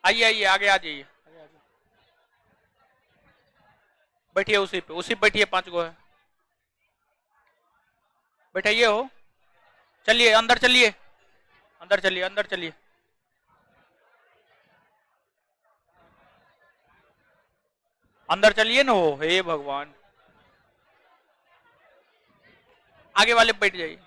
आइए आइए, आगे आ जाइए, बैठिए उसी पे बैठिए, 5 गो है, बैठाइए हो। चलिए अंदर चलिए, अंदर चलिए, अंदर चलिए। अंदर चलिए ना, हो हे भगवान। आगे वाले पे बैठ जाइए।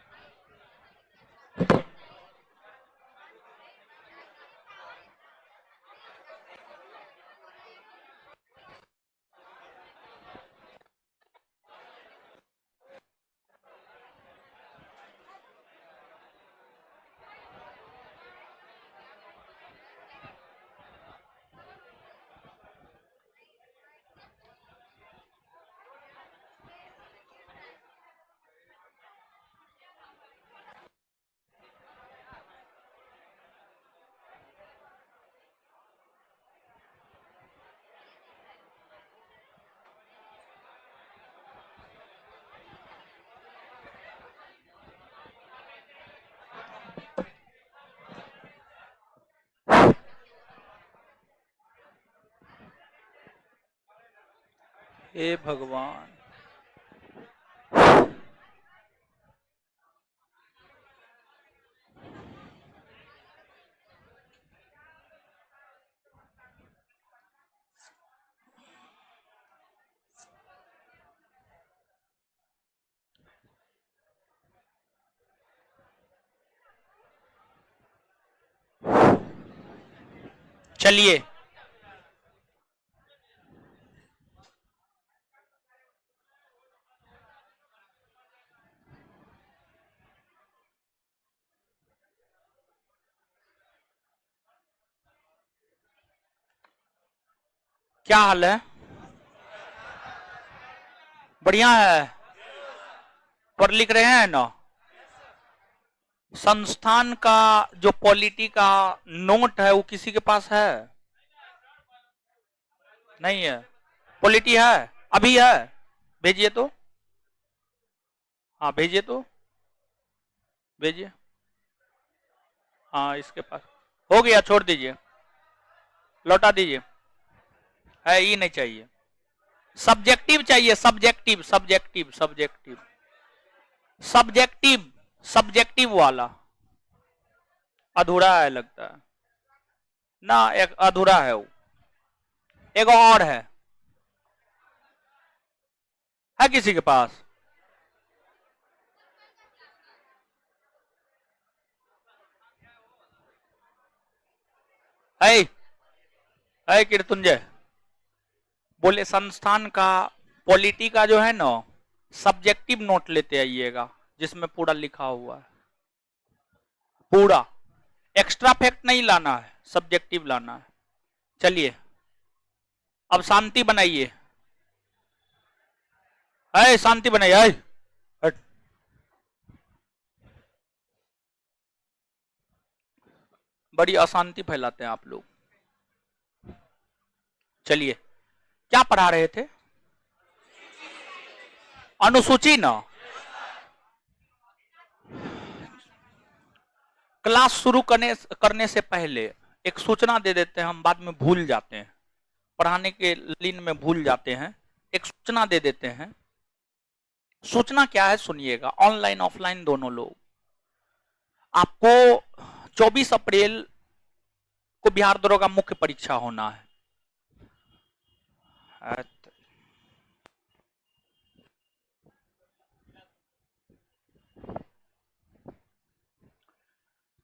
हे भगवान। चलिए, क्या हाल है? बढ़िया है? पढ़ लिख रहे हैं ना? संस्थान का जो पॉलिटी का नोट है वो किसी के पास है? नहीं है? पॉलिटी है? अभी है? भेजिए तो। हाँ भेजिए तो, भेजिए। हाँ इसके पास हो गया, छोड़ दीजिए, लौटा दीजिए। है ये नहीं चाहिए, सब्जेक्टिव चाहिए, subjective subjective subjective subjective subjective वाला अधूरा है लगता है ना, एक अधूरा है वो, एक और है किसी के पास? है? है कीर्तुंजय, बोले संस्थान का पॉलिटी का जो है ना, सब्जेक्टिव नोट लेते आइएगा, जिसमें पूरा लिखा हुआ है, पूरा। एक्स्ट्रा फैक्ट नहीं लाना है, सब्जेक्टिव लाना है। चलिए अब शांति बनाइए, है शांति बनाइए, हट। बड़ी अशांति फैलाते हैं आप लोग। चलिए, क्या पढ़ा रहे थे? अनुसूची ना? क्लास शुरू करने से पहले एक सूचना दे देते हैं, हम बाद में भूल जाते हैं, पढ़ाने के लीन में भूल जाते हैं। एक सूचना दे देते हैं। सूचना क्या है सुनिएगा, ऑनलाइन ऑफलाइन दोनों लोग। आपको 24 अप्रैल को बिहार दरोगा मुख्य परीक्षा होना है।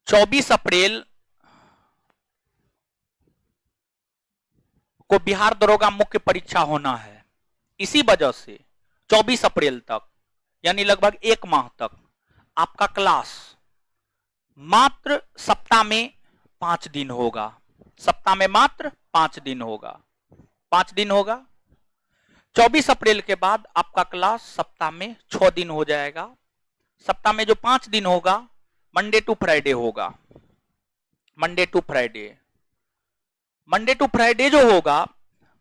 24 अप्रैल को बिहार दरोगा मुख्य परीक्षा होना है। इसी वजह से 24 अप्रैल तक, यानी लगभग 1 माह तक आपका क्लास मात्र सप्ताह में 5 दिन होगा। सप्ताह में मात्र 5 दिन होगा, 5 दिन होगा। 24 अप्रैल के बाद आपका क्लास सप्ताह में 6 दिन हो जाएगा। सप्ताह में जो 5 दिन होगा, मंडे टू फ्राइडे होगा। Monday to Friday, Monday to Friday जो होगा,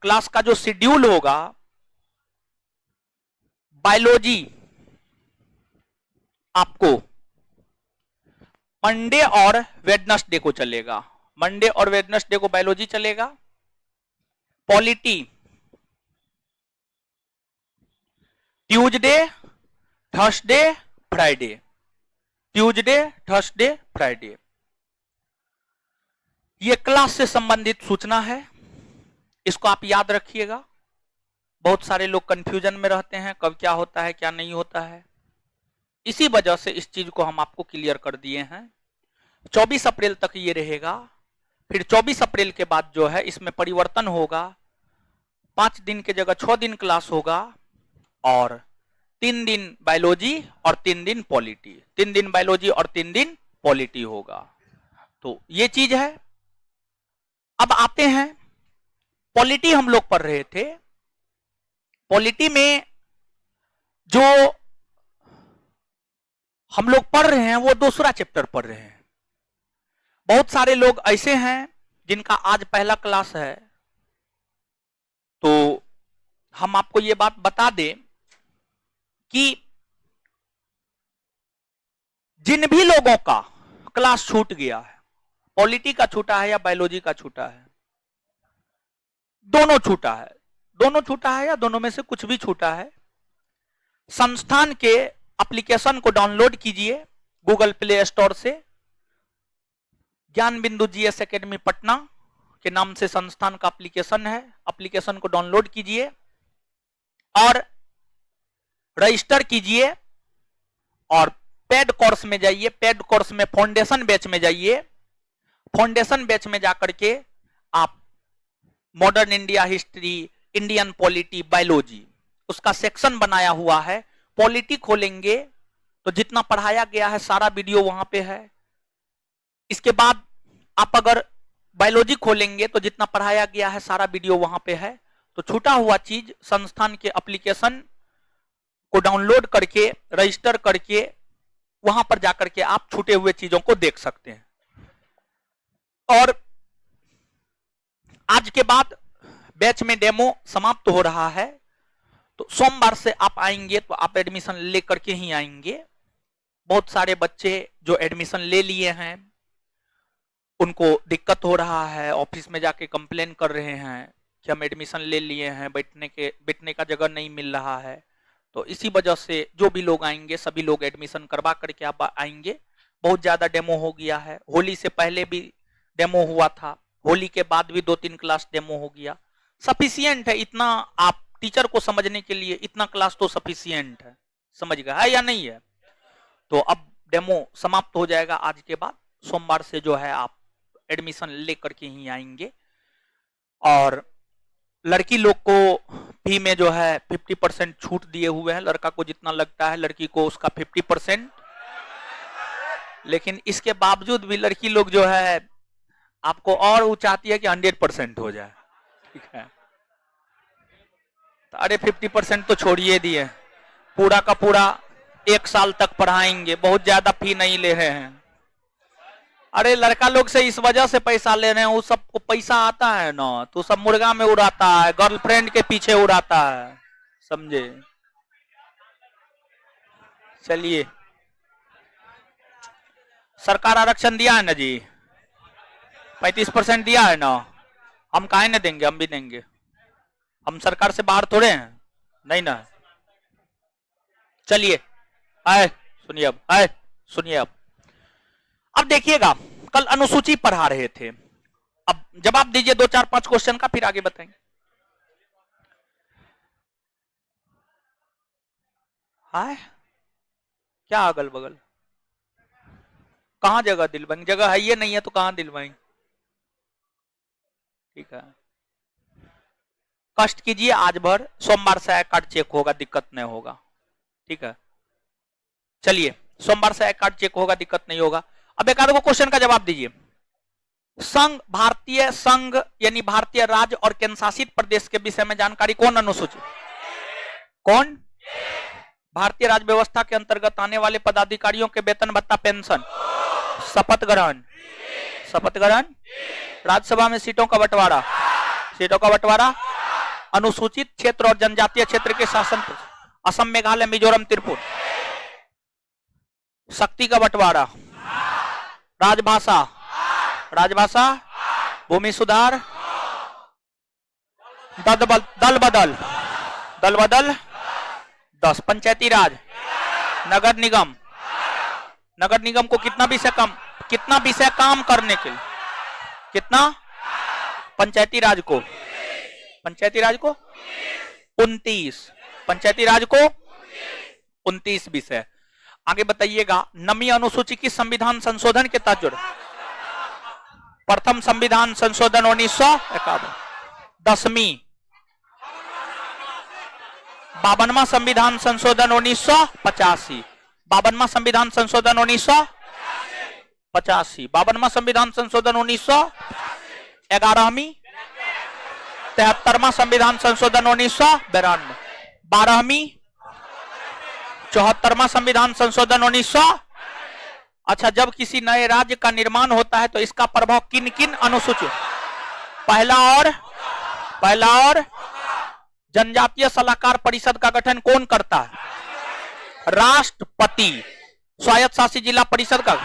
क्लास का जो शेड्यूल होगा, बायोलॉजी आपको मंडे और वेडनेसडे को चलेगा। मंडे और वेडनेसडे को बायोलॉजी चलेगा। Polity Tuesday, Thursday, Friday, Tuesday, Thursday, Friday. ये क्लास से संबंधित सूचना है, इसको आप याद रखिएगा। बहुत सारे लोग कंफ्यूजन में रहते हैं, कब क्या होता है क्या नहीं होता है। इसी वजह से इस चीज को हम आपको क्लियर कर दिए हैं। 24 अप्रैल तक ये रहेगा, फिर 24 अप्रैल के बाद जो है इसमें परिवर्तन होगा। 5 दिन के जगह 6 दिन क्लास होगा और 3 दिन बायोलॉजी और 3 दिन पॉलिटी, 3 दिन बायोलॉजी और 3 दिन पॉलिटी होगा। तो ये चीज है। अब आते हैं, पॉलिटी हम लोग पढ़ रहे थे। पॉलिटी में जो हम लोग पढ़ रहे हैं वो दूसरा चैप्टर पढ़ रहे हैं। बहुत सारे लोग ऐसे हैं जिनका आज पहला क्लास है, तो हम आपको ये बात बता दें कि जिन भी लोगों का क्लास छूट गया है, पॉलिटी का छूटा है या बायोलॉजी का छूटा है, दोनों छूटा है, दोनों छूटा है या दोनों में से कुछ भी छूटा है, संस्थान के एप्लीकेशन को डाउनलोड कीजिए गूगल प्ले स्टोर से। ज्ञान बिंदु जीएस एकेडमी पटना के नाम से संस्थान का एप्लीकेशन है, एप्लीकेशन को डाउनलोड कीजिए और रजिस्टर कीजिए और पेड कोर्स में जाइए। पेड कोर्स में फाउंडेशन बैच में जाइए। फाउंडेशन बैच में जाकर के आप modern India history, Indian polity, biology, उसका सेक्शन बनाया हुआ है। पॉलिटी खोलेंगे तो जितना पढ़ाया गया है सारा वीडियो वहां पे है। इसके बाद आप अगर बायोलॉजी खोलेंगे तो जितना पढ़ाया गया है सारा वीडियो वहां पे है। तो छूटा हुआ चीज संस्थान के एप्लीकेशन को डाउनलोड करके रजिस्टर करके वहां पर जाकर के आप छूटे हुए चीजों को देख सकते हैं। और आज के बाद बैच में डेमो समाप्त हो रहा है, तो सोमवार से आप आएंगे तो आप एडमिशन लेकर के ही आएंगे। बहुत सारे बच्चे जो एडमिशन ले लिए हैं उनको दिक्कत हो रहा है, ऑफिस में जाके कंप्लेन कर रहे हैं कि हम एडमिशन ले लिए हैं, बैठने का जगह नहीं मिल रहा है। तो इसी वजह से जो भी लोग आएंगे सभी लोग एडमिशन करवा करके आप आएंगे। बहुत ज्यादा डेमो हो गया है, होली से पहले भी डेमो हुआ था, होली के बाद भी 2-3 क्लास डेमो हो गया। सफिशियंट है इतना, आप टीचर को समझने के लिए इतना क्लास तो सफिशियंट है, समझ गए है या नहीं है। तो अब डेमो समाप्त हो जाएगा आज के बाद, सोमवार से जो है आप एडमिशन लेकर के ही आएंगे। और लड़की लोग को फी में जो है 50% छूट दिए हुए हैं। लड़का को जितना लगता है लड़की को उसका 50%, लेकिन इसके बावजूद भी लड़की लोग जो है आपको और वो चाहती है कि 100% हो जाए, ठीक है। तो अरे 50% तो छोड़िए दिए, पूरा का पूरा 1 साल तक पढ़ाएंगे, बहुत ज्यादा फी नहीं ले रहे हैं। अरे लड़का लोग से इस वजह से पैसा ले रहे हैं, वो सबको पैसा आता है ना, तो सब मुर्गा में उड़ाता है, गर्लफ्रेंड के पीछे उड़ाता है, समझे। चलिए, सरकार आरक्षण दिया है ना जी, 35% दिया है ना, हम काहे न देंगे, हम भी देंगे। हम सरकार से बाहर थोड़े हैं, नहीं ना। चलिए आए सुनिए, अब सुनिए। अब देखिएगा, कल अनुसूची पढ़ा रहे थे, अब जवाब दीजिए 2, 4, 5 क्वेश्चन का, फिर आगे बताएंगे। हाय क्या अगल बगल, कहां जगह दिलवाएंगे, जगह है ये नहीं है तो कहां दिलवाएंगे, ठीक है। कष्ट कीजिए आज भर, सोमवार से आई कार्ड चेक होगा, दिक्कत नहीं होगा, ठीक है। चलिए, सोमवार से आई कार्ड चेक होगा, दिक्कत नहीं होगा। अब एक आध क्वेश्चन का जवाब दीजिए। संघ, भारतीय संघ यानी भारतीय राज्य और केंद्र शासित प्रदेश के विषय में जानकारी कौन अनुसूचित, कौन? भारतीय राज्य व्यवस्था के अंतर्गत आने वाले पदाधिकारियों के वेतन भत्ता, पेंशन, शपथ ग्रहण, शपथ ग्रहण, राज्यसभा में सीटों का बंटवारा, सीटों का बंटवारा, अनुसूचित क्षेत्र और जनजातीय क्षेत्र के शासन, असम, मेघालय, मिजोरम, त्रिपुरा, शक्ति का बंटवारा, राजभाषा, राजभाषा, भूमि सुधार, दल बदल 10, पंचायती राज, नगर निगम को कितना विषय काम करने के लिए, कितना, पंचायती राज को 29, पंचायती राज को 29 विषय। आगे बताइएगा, नवीं अनुसूची की संविधान संशोधन के तहत जुड़ा, प्रथम संविधान संशोधन 1951, 10वीं 52वां संविधान संशोधन 1985, 52वां संविधान संशोधन 1985, 52वां संविधान संशोधन 1911वीं 73वां संविधान संशोधन 1992, 12वीं 74वां संविधान संशोधन 1900। अच्छा, जब किसी नए राज्य का निर्माण होता है तो इसका प्रभाव किन किन अनुसूचियों, पहला और जनजातीय सलाहकार परिषद का गठन कौन करता है, राष्ट्रपति। स्वायत्त शासित जिला परिषद का,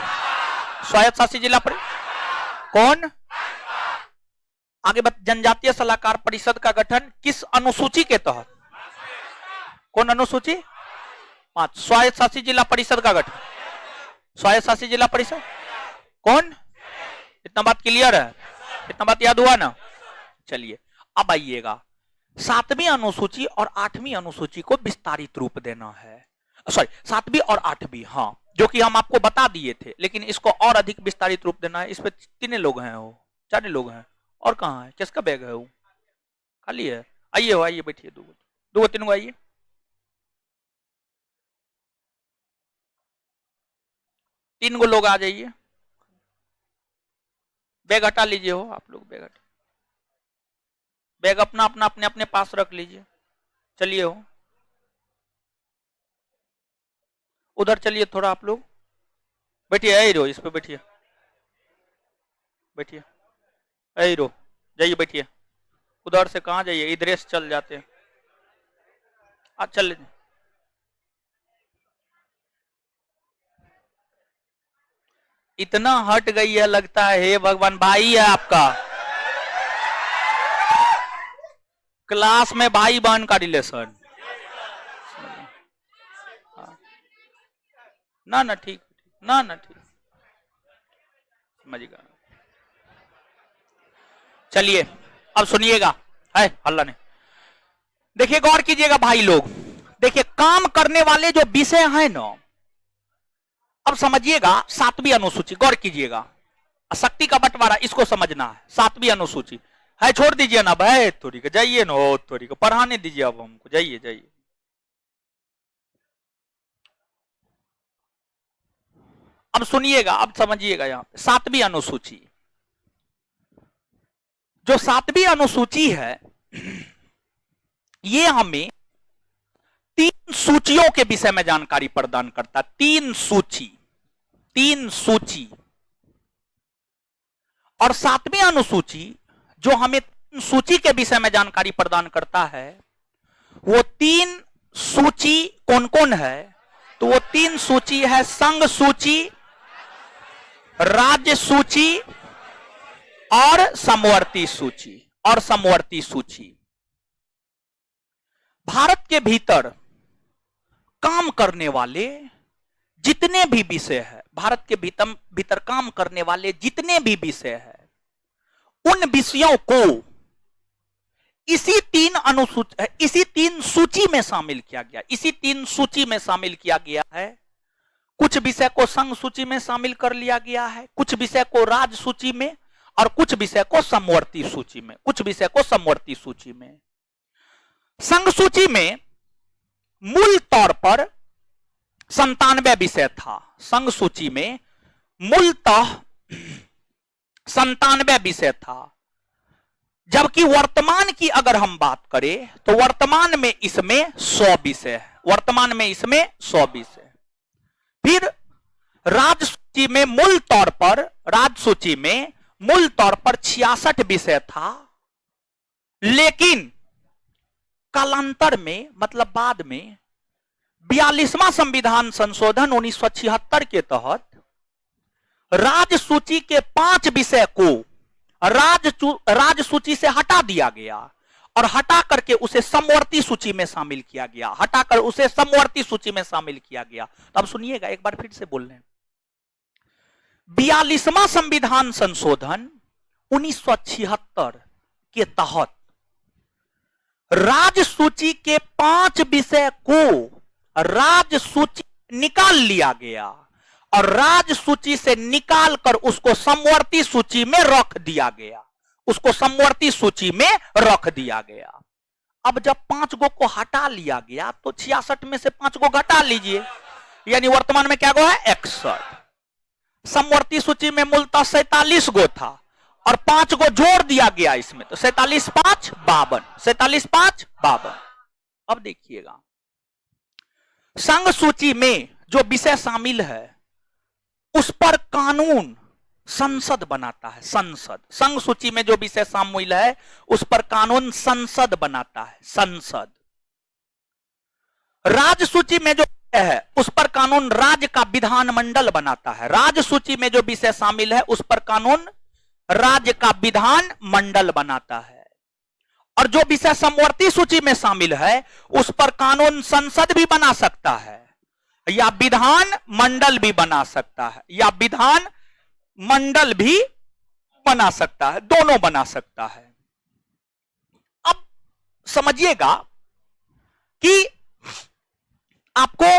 कौन, आगे जनजातीय सलाहकार परिषद का गठन किस अनुसूची के तहत, कौन अनुसूची, 5। स्वायत्त शासित जिला परिषद का गठन, स्वायत्त शासित जिला परिषद कौन, इतना बात क्लियर है, इतना बात याद हुआ ना। चलिए अब आइएगा, 7वीं अनुसूची और 8वीं अनुसूची को विस्तारित रूप देना है, सॉरी 7वीं और 8वीं, हाँ, जो कि हम आपको बता दिए थे, लेकिन इसको और अधिक विस्तारित रूप देना है। इस पे 3 लोग हैं, वो 4 लोग हैं, और कहाँ है, किसका बैग है, वो खाली है, आइए बैठिए, 2-3 गो आइए, 3 गो लोग आ जाइए, बैग हटा लीजिए, हो आप लोग बैग अपना अपने पास रख लीजिए। चलिए, हो उधर चलिए थोड़ा, आप लोग बैठिए, ऐ रो, इस पे बैठिए, ऐ रो, जाइए बैठिए, उधर से कहाँ जाइए, इधर से चल जाते हैं, चल लीजिए। इतना हट गई है, लगता है हे भगवान, भाई है आपका, क्लास में भाई बहन का रिलेशन, ना ठीक, समझ गया। चलिए अब सुनिएगा, है हल्ला नहीं, देखिए गौर कीजिएगा भाई लोग, देखिए काम करने वाले जो विषय है ना, अब समझिएगा 7वीं अनुसूची, गौर कीजिएगा, शक्ति का बंटवारा, इसको समझना है। 7वीं अनुसूची है, छोड़ दीजिए ना भाई, थोड़ी का जाइए ना, थोड़ी का पढ़ाने दीजिए अब हमको, जाइए। अब सुनिएगा, अब समझिएगा, यहां पे 7वीं अनुसूची, जो 7वीं अनुसूची है, ये हमें 3 सूचियों के विषय में जानकारी प्रदान करता है। 3 सूची, और 7वीं अनुसूची जो हमें 3 सूची के विषय में जानकारी प्रदान करता है, वो 3 सूची कौन कौन है, तो वो 3 सूची है, संघ सूची, राज्य सूची और समवर्ती सूची। भारत के भीतर काम करने वाले जितने भी विषय है, भारत के भीतर काम करने वाले जितने भी विषय है, उन विषयों को इसी 3 सूची में शामिल किया गया, इसी 3 सूची में शामिल किया गया है। कुछ विषय को संघ सूची में शामिल कर लिया गया है, कुछ विषय को राज्य सूची में, और कुछ विषय को समवर्ती सूची में। संघ सूची में मूल तौर पर 97 विषय था, संघ सूची में मूलतः 97 विषय था, जबकि वर्तमान की अगर हम बात करें तो वर्तमान में इसमें 100 विषय है, फिर राज्य सूची में मूल तौर पर 66 विषय था, लेकिन कालांतर में, मतलब बाद में 42वां संविधान संशोधन 1976 के तहत राजसूची के 5 विषय को राजसूची से हटा दिया गया और हटा करके उसे समवर्ती सूची में शामिल किया गया, हटाकर उसे समवर्ती सूची में शामिल किया गया। तो अब सुनिएगा, एक बार फिर से बोल रहे हैं। 42वां संविधान संशोधन 1976 के तहत राजसूची के 5 विषय को राजसूची निकाल लिया गया और राजसूची से निकालकर उसको समवर्ती सूची में रख दिया गया, उसको समवर्ती सूची में रख दिया गया। अब जब 5 गो को हटा लिया गया तो 66 में से 5 गो घटा लीजिए, यानी वर्तमान में क्या गो है 61। समवर्ती सूची में मूलतः 47 गो था और 5 गो जोड़ दिया गया इसमें, तो 47 5 52, 47 5 52। अब देखिएगा, संघ सूची में जो विषय शामिल है उस पर कानून संसद बनाता है। संसद, संघ सूची में जो विषय शामिल है उस पर कानून संसद बनाता है, संसद। राज्य सूची में जो है उस पर कानून राज्य का विधानमंडल बनाता है। राज्य सूची में जो विषय शामिल है उस पर कानून राज्य का विधान मंडल बनाता है। और जो विषय समवर्ती सूची में शामिल है उस पर कानून संसद भी बना सकता है या विधान मंडल भी बना सकता है, या विधान मंडल भी बना सकता है, दोनों बना सकता है। अब समझिएगा कि आपको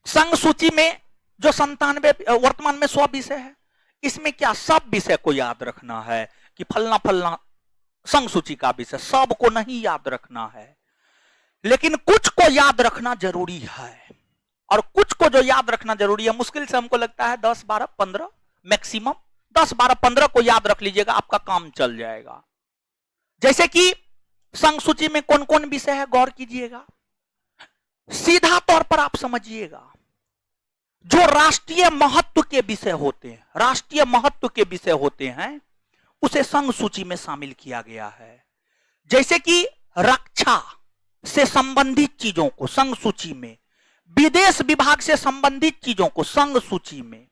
संघ सूची में जो 97 वर्तमान में 100 विषय है, इसमें क्या सब विषय को याद रखना है कि फलना फलना संघ सूची का विषय, सब को नहीं याद रखना है, लेकिन कुछ को याद रखना जरूरी है। और कुछ को जो याद रखना जरूरी है, मुश्किल से हमको लगता है 10 12 15 मैक्सिमम 10 12 15 को याद रख लीजिएगा, आपका काम चल जाएगा। जैसे कि संघ सूची में कौन कौन विषय है, गौर कीजिएगा। सीधा तौर पर आप समझिएगा, जो राष्ट्रीय महत्व के विषय होते हैं, राष्ट्रीय महत्व के विषय होते हैं, उसे संघ सूची में शामिल किया गया है। जैसे कि रक्षा से संबंधित चीजों को संघ सूची में, विदेश विभाग से संबंधित चीजों को संघ सूची में,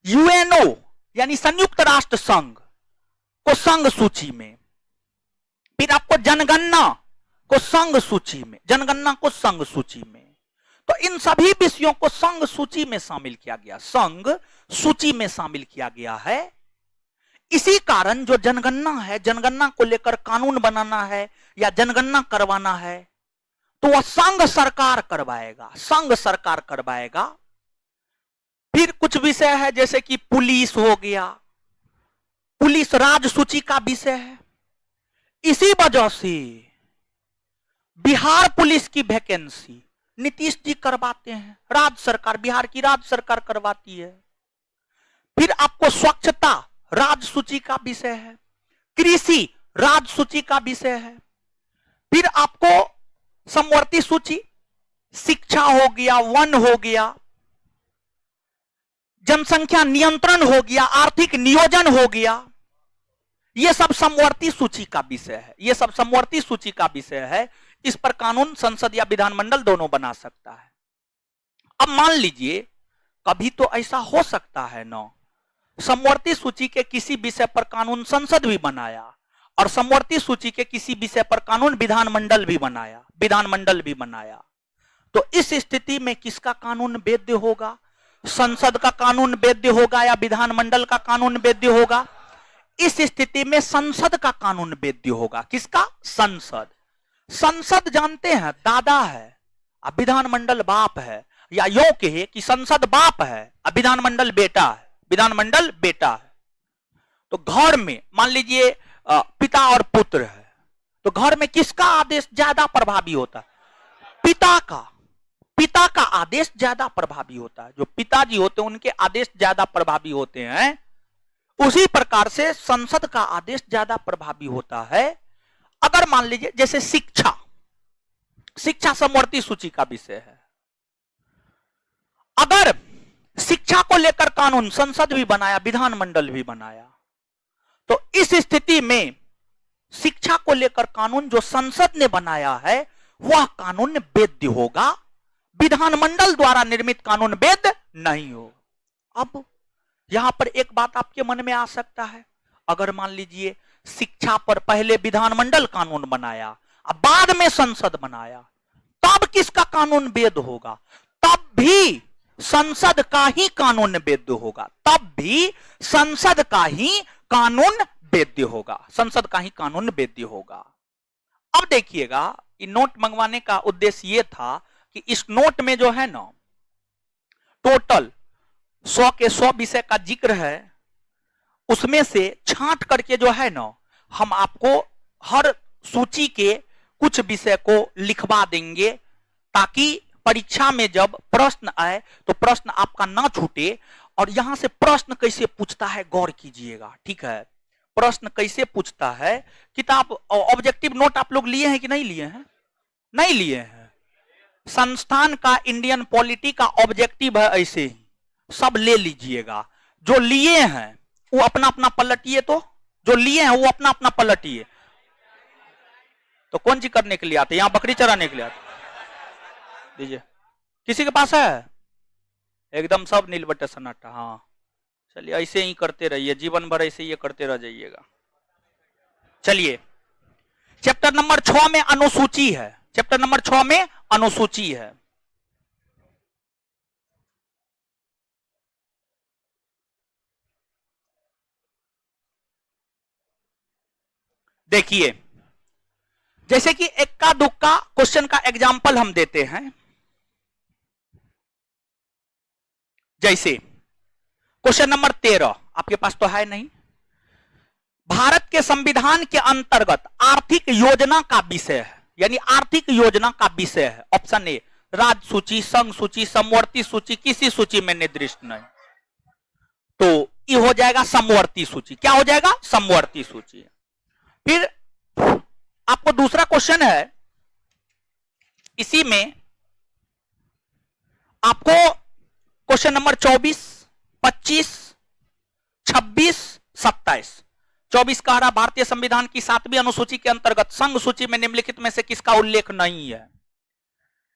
यूएनओ यानी संयुक्त राष्ट्र संघ को संघ सूची में, फिर आपको जनगणना को संघ सूची में, जनगणना को संघ सूची में। तो इन सभी विषयों को संघ सूची में शामिल किया गया, संघ सूची में शामिल किया गया है। इसी कारण जो जनगणना है, जनगणना को लेकर कानून बनाना है या जनगणना करवाना है तो वह संघ सरकार करवाएगा, संघ सरकार करवाएगा। फिर कुछ विषय है जैसे कि पुलिस हो गया, पुलिस राज्य सूची का विषय है। इसी वजह से बिहार पुलिस की वैकेंसी नीतीश जी करवाते हैं, राज्य सरकार, बिहार की राज्य सरकार करवाती है। फिर आपको स्वच्छता राज्य सूची का विषय है, कृषि राज्य सूची का विषय है। फिर आपको समवर्ती सूची, शिक्षा हो गया, वन हो गया, जनसंख्या नियंत्रण हो गया, आर्थिक नियोजन हो गया, ये सब समवर्ती सूची का विषय है, ये सब समवर्ती सूची का विषय है। इस पर कानून संसद या विधानमंडल दोनों बना सकता है। अब मान लीजिए कभी तो ऐसा हो सकता है ना, समवर्ती सूची के किसी विषय पर कानून संसद भी बनाया और समवर्ती सूची के किसी विषय पर कानून विधानमंडल भी बनाया, विधानमंडल भी बनाया, तो इस स्थिति में किसका कानून वैध होगा? संसद का कानून वैध होगा या विधानमंडल का कानून वैध होगा? इस स्थिति में संसद का कानून वैध होगा। किसका? संसद। संसद जानते हैं दादा है और विधानमंडल बाप है, या यूं कहे कि संसद बाप है और विधानमंडल बेटा है, विधानमंडल बेटा है। तो घर में मान लीजिए पिता और पुत्र है, तो घर में किसका आदेश ज्यादा प्रभावी होता है? पिता का, पिता का आदेश ज्यादा प्रभावी होता है। जो पिताजी होते हैं उनके आदेश ज्यादा प्रभावी होते हैं। उसी प्रकार से संसद का आदेश ज्यादा प्रभावी होता है। अगर मान लीजिए जैसे शिक्षा, शिक्षा समवर्ती सूची का विषय है, अगर शिक्षा को लेकर कानून संसद भी बनाया, विधानमंडल भी बनाया, तो इस स्थिति में शिक्षा को लेकर कानून जो संसद ने बनाया है वह कानून वैध होगा, विधानमंडल द्वारा निर्मित कानून वैध नहीं हो। अब यहां पर एक बात आपके मन में आ सकता है, अगर मान लीजिए शिक्षा पर पहले विधानमंडल कानून बनाया, अब बाद में संसद बनाया, तब किसका कानून वैध होगा? तब भी संसद का ही कानून वैध होगा, तब भी संसद का ही कानून वैध होगा, संसद का ही कानून वैध होगा। अब देखिएगा, ये नोट मंगवाने का उद्देश्य ये था कि इस नोट में जो है ना टोटल 100 के 100 विषय का जिक्र है, उसमें से छांट करके जो है ना हम आपको हर सूची के कुछ विषय को लिखवा देंगे, ताकि परीक्षा में जब प्रश्न आए तो प्रश्न आपका ना छूटे। और यहां से प्रश्न कैसे पूछता है गौर कीजिएगा, ठीक है? प्रश्न कैसे पूछता है, किताब ऑब्जेक्टिव नोट आप लोग लिए हैं कि नहीं लिए हैं? नहीं लिए हैं। संस्थान का इंडियन पॉलिटी का ऑब्जेक्टिव है, ऐसे ही सब ले लीजिएगा। जो लिए हैं वो अपना अपना पलटिए, तो जो लिए हैं वो अपना अपना पलटिए। तो कौन सी करने के लिए आते? यहां बकरी चराने के लिए आते? दीजिए, किसी के पास है? एकदम सब नीलबट्टे सन्नाटा। हाँ चलिए, ऐसे ही करते रहिए, जीवन भर ऐसे ही करते रह जाइएगा। चलिए, चैप्टर नंबर 6 में अनुसूची है, चैप्टर नंबर 6 में अनुसूची है। देखिए, जैसे कि इक्का दुक्का क्वेश्चन का एग्जाम्पल हम देते हैं। जैसे क्वेश्चन नंबर 13 आपके पास तो है नहीं। भारत के संविधान के अंतर्गत आर्थिक योजना का विषय है, यानी आर्थिक योजना का विषय है। ऑप्शन ए राज्य सूची, संघ सूची, समवर्ती सूची, किसी सूची में निर्दिष्ट नहीं, तो ये हो जाएगा समवर्ती सूची। क्या हो जाएगा? समवर्ती सूची। फिर आपको दूसरा क्वेश्चन है, इसी में आपको क्वेश्चन नंबर 24, 25, 26, 27। 24 कह रहा भारतीय संविधान की 7वीं अनुसूची के अंतर्गत संघ सूची में निम्नलिखित में से किसका उल्लेख नहीं है?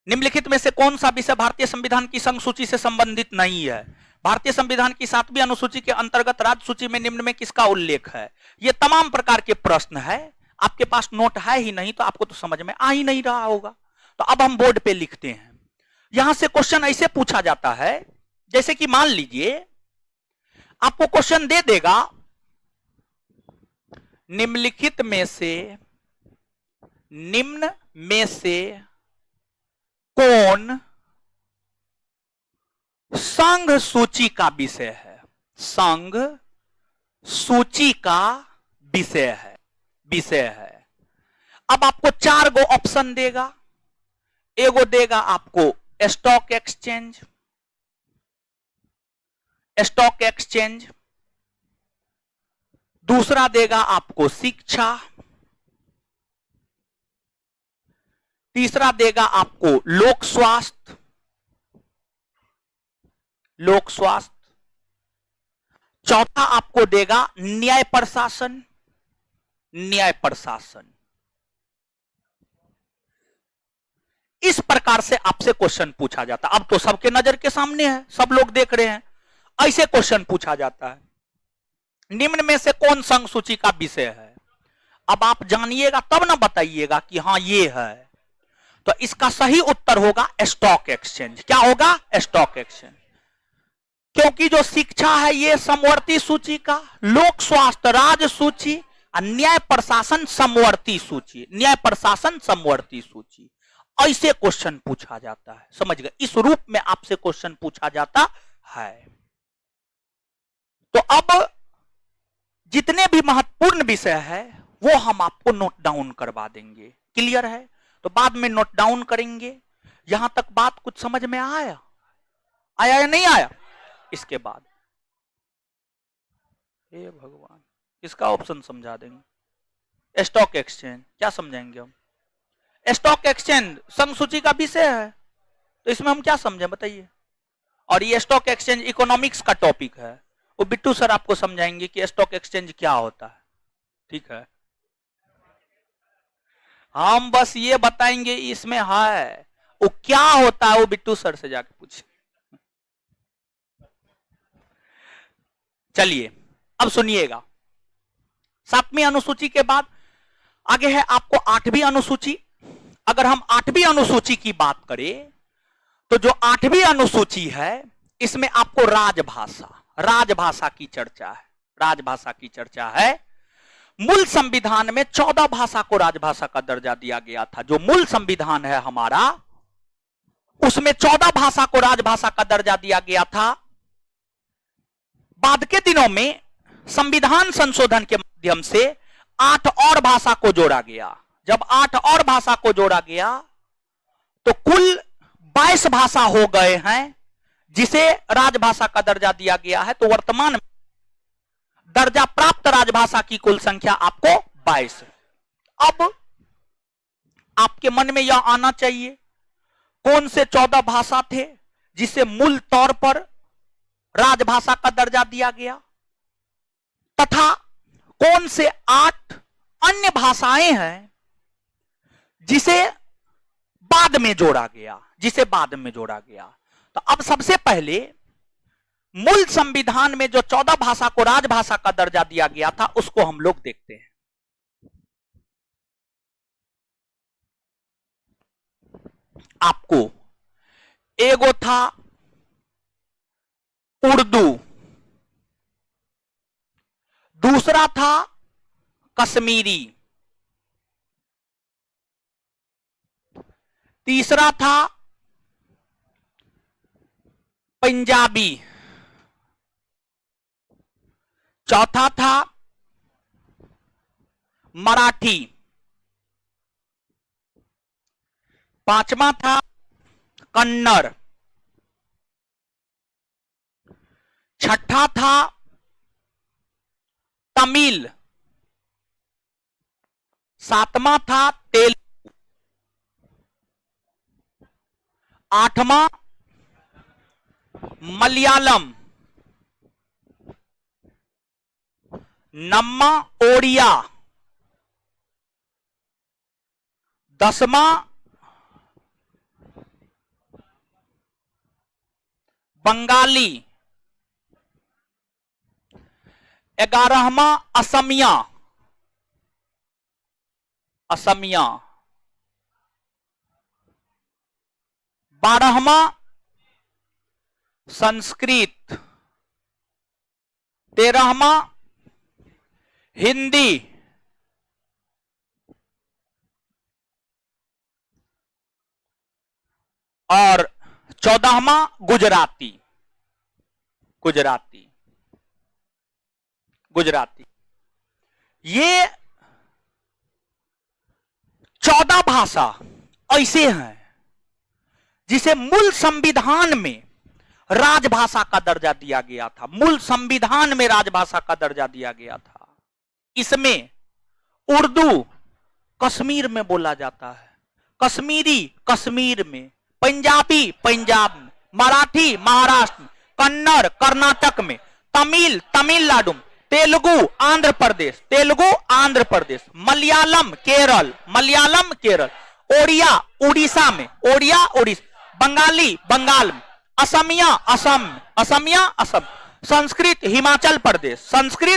निम्नलिखित में से कौन सा विषय भारतीय संविधान की संघ सूची से संबंधित नहीं है? भारतीय संविधान की 7वीं अनुसूची के अंतर्गत राज्य सूची में निम्न में किसका उल्लेख है? ये तमाम प्रकार के प्रश्न है। आपके पास नोट है ही नहीं तो आपको तो समझ में आ ही नहीं रहा होगा। तो अब हम बोर्ड पे लिखते हैं। यहां से क्वेश्चन ऐसे पूछा जाता है, जैसे कि मान लीजिए आपको क्वेश्चन दे देगा, निम्नलिखित में से, निम्न में से कौन संघ सूची का विषय है? संघ सूची का विषय है, विषय है। अब आपको 4 गो ऑप्शन देगा। एगो देगा आपको स्टॉक एक्सचेंज, स्टॉक एक्सचेंज। दूसरा देगा आपको शिक्षा। तीसरा देगा आपको लोक स्वास्थ्य, लोक स्वास्थ्य। चौथा आपको देगा न्याय प्रशासन, न्याय प्रशासन। इस प्रकार से आपसे क्वेश्चन पूछा जाता है। अब तो सबके नजर के सामने है, सब लोग देख रहे हैं, ऐसे क्वेश्चन पूछा जाता है, निम्न में से कौन संघ सूची का विषय है? अब आप जानिएगा तब ना बताइएगा कि हां ये है। तो इसका सही उत्तर होगा स्टॉक एक्सचेंज। क्या होगा? Stock exchange. क्योंकि जो शिक्षा है ये समवर्ती सूची का, लोक स्वास्थ्य राज्य सूची और न्याय प्रशासन समवर्ती सूची, न्याय प्रशासन समवर्ती सूची। ऐसे क्वेश्चन पूछा जाता है, समझ गए? इस रूप में आपसे क्वेश्चन पूछा जाता है। तो अब जितने भी महत्वपूर्ण विषय है वो हम आपको नोट डाउन करवा देंगे। क्लियर है? तो बाद में नोट डाउन करेंगे। यहां तक बात कुछ समझ में आया? आया या नहीं आया? इसके बाद हे भगवान, इसका ऑप्शन समझा देंगे। स्टॉक एक्सचेंज क्या समझाएंगे हम? स्टॉक एक्सचेंज संघ सूची का विषय है, तो इसमें हम क्या समझे बताइए? और ये स्टॉक एक्सचेंज इकोनॉमिक्स का टॉपिक है, वो बिट्टू सर आपको समझाएंगे कि स्टॉक एक्सचेंज क्या होता है। ठीक है, हम बस ये बताएंगे इसमें है, वो क्या होता है वो बिट्टू सर से जाके पूछे। चलिए अब सुनिएगा, 7वीं अनुसूची के बाद आगे है आपको 8वीं अनुसूची। अगर हम 8वीं अनुसूची की बात करें तो जो 8वीं अनुसूची है इसमें आपको राजभाषा की चर्चा है। राजभाषा की चर्चा है। मूल संविधान में 14 भाषा को राजभाषा का दर्जा दिया गया था। जो मूल संविधान है हमारा उसमें 14 भाषा को राजभाषा का दर्जा दिया गया था। बाद के दिनों में संविधान संशोधन के माध्यम से 8 और भाषा को जोड़ा गया। जब 8 और भाषा को जोड़ा गया तो कुल 22 भाषा हो गए हैं जिसे राजभाषा का दर्जा दिया गया है। तो वर्तमान में दर्जा प्राप्त राजभाषा की कुल संख्या आपको 22 है। अब आपके मन में यह आना चाहिए कौन से 14 भाषा थे जिसे मूल तौर पर राजभाषा का दर्जा दिया गया, तथा कौन से 8 अन्य भाषाएं हैं जिसे बाद में जोड़ा गया। तो अब सबसे पहले मूल संविधान में जो 14 भाषा को राजभाषा का दर्जा दिया गया था उसको हम लोग देखते हैं। आपको एगो था उर्दू, दूसरा था कश्मीरी, तीसरा था पंजाबी, चौथा था मराठी, पांचवा था कन्नड़, छठा था तमिल, सातवां था तेलुगु, आठवां मलयालम, नौवां ओडिया, 10वां बंगाली, 11वां असमिया, 12वां संस्कृत, 13वां हिंदी, और 14वां गुजराती। ये 14 भाषा ऐसे हैं जिसे मूल संविधान में राजभाषा का दर्जा दिया गया था। मूल संविधान में राजभाषा का दर्जा दिया गया था। इसमें उर्दू कश्मीर में बोला जाता है, कश्मीरी कश्मीर में, पंजाबी पंजाब में, मराठी महाराष्ट्र में, कन्नड़ कर्नाटक में, तमिल तमिलनाडु में, तेलुगु आंध्र प्रदेश, मलयालम केरल, ओडिया उड़ीसा में, बंगाली बंगाल में, असमिया असम, संस्कृत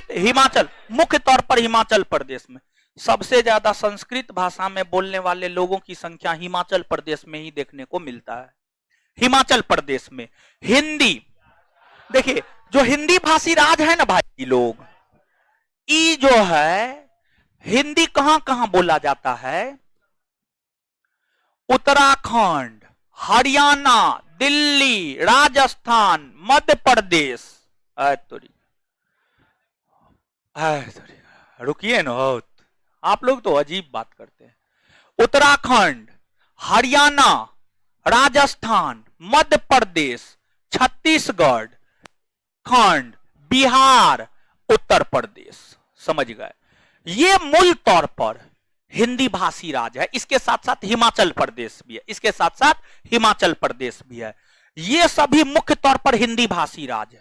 हिमाचल, मुख्य तौर पर हिमाचल प्रदेश में। सबसे ज्यादा संस्कृत भाषा में बोलने वाले लोगों की संख्या हिमाचल प्रदेश में ही देखने को मिलता है। हिमाचल प्रदेश में हिंदी, देखिए जो हिंदी भाषी राज है ना भाई लोग, ई जो है हिंदी कहां कहां बोला जाता है? उत्तराखंड, हरियाणा, दिल्ली, राजस्थान, मध्य प्रदेश। रुकिए ना, आप लोग तो अजीब बात करते हैं। उत्तराखंड, हरियाणा, राजस्थान, मध्य प्रदेश, छत्तीसगढ़, खंड, बिहार, उत्तर प्रदेश। समझ गए? ये मूल तौर पर हिंदी भाषी राज्य है। इसके साथ साथ हिमाचल प्रदेश भी है। ये सभी मुख्य तौर पर हिंदी भाषी राज्य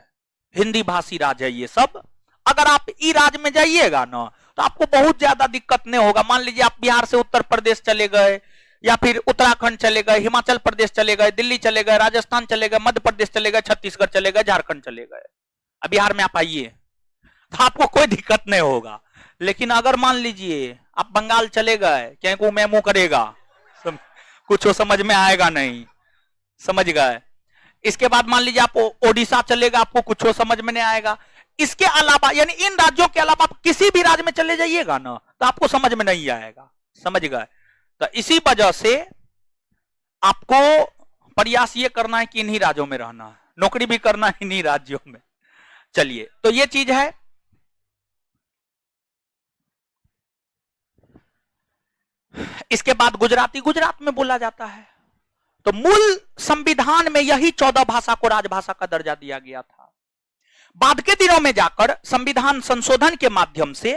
है। ये सब अगर आप ई राज्य में जाइएगा ना तो आपको बहुत ज्यादा दिक्कत नहीं होगा। मान लीजिए आप बिहार से उत्तर प्रदेश चले गए, या फिर उत्तराखंड चले गए, हिमाचल प्रदेश चले गए, दिल्ली चले गए, राजस्थान चले गए, मध्य प्रदेश चले गए, छत्तीसगढ़ चले गए, झारखंड चले गए। अब बिहार में आप आइए, तो आपको कोई दिक्कत नहीं होगा। लेकिन अगर मान लीजिए आप बंगाल चले गए, क्या को मेमो करेगा, कुछ समझ में आएगा नहीं, समझ गए। इसके बाद मान लीजिए आप ओडिशा चलेगा, आपको कुछ समझ में नहीं आएगा। इसके अलावा यानी इन राज्यों के अलावा आप किसी भी राज्य में चले जाइएगा ना तो आपको समझ में नहीं आएगा, समझ गए। तो इसी वजह से आपको प्रयास ये करना है कि इन्हीं राज्यों में रहना है, नौकरी भी करना है इन्हीं राज्यों में। चलिए, तो ये चीज है। इसके बाद गुजराती गुजरात में बोला जाता है। तो मूल संविधान में यही 14 भाषा को राजभाषा का दर्जा दिया गया था। बाद के दिनों में जाकर संविधान संशोधन के माध्यम से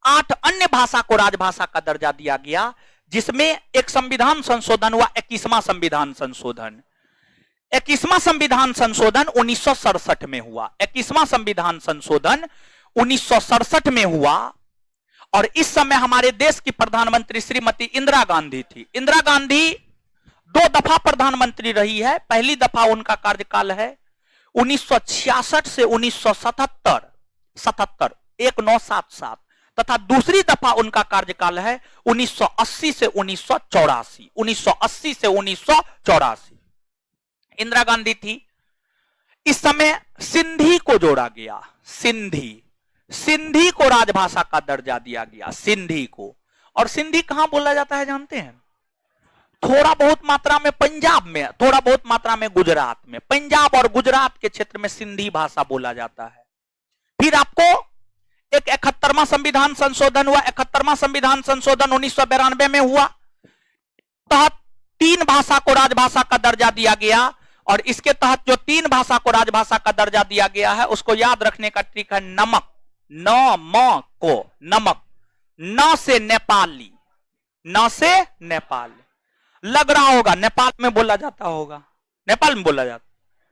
8 अन्य भाषा को राजभाषा का दर्जा दिया गया, जिसमें एक संविधान संशोधन हुआ, 21वां संविधान संशोधन। 21वां संविधान संशोधन 1967 में हुआ। 21वां संविधान संशोधन 1967 में हुआ और इस समय हमारे देश की प्रधानमंत्री श्रीमती इंदिरा गांधी थी। इंदिरा गांधी 2 दफा प्रधानमंत्री रही है। पहली दफा उनका कार्यकाल है 1966 से 1977 1977 तथा दूसरी दफा उनका कार्यकाल है 1980 से 1984 1980 से 1984 इंदिरा गांधी थी। इस समय सिंधी को जोड़ा गया, सिंधी को राजभाषा का दर्जा दिया गया, सिंधी को। और सिंधी कहां बोला जाता है जानते हैं? थोड़ा बहुत मात्रा में पंजाब में, थोड़ा बहुत मात्रा में गुजरात में। पंजाब और गुजरात के क्षेत्र में सिंधी भाषा बोला जाता है। फिर आपको एक 71वां संविधान संशोधन हुआ। 71वां संविधान संशोधन 1992 में हुआ। तहत 3 भाषा को राजभाषा का दर्जा दिया गया और इसके तहत जो 3 भाषा को राजभाषा का दर्जा दिया गया है उसको याद रखने का ट्रिक है नमक, नमक, न से नेपाली, न से नेपाली। लग रहा होगा नेपाल में बोला जाता होगा, नेपाल में बोला जाता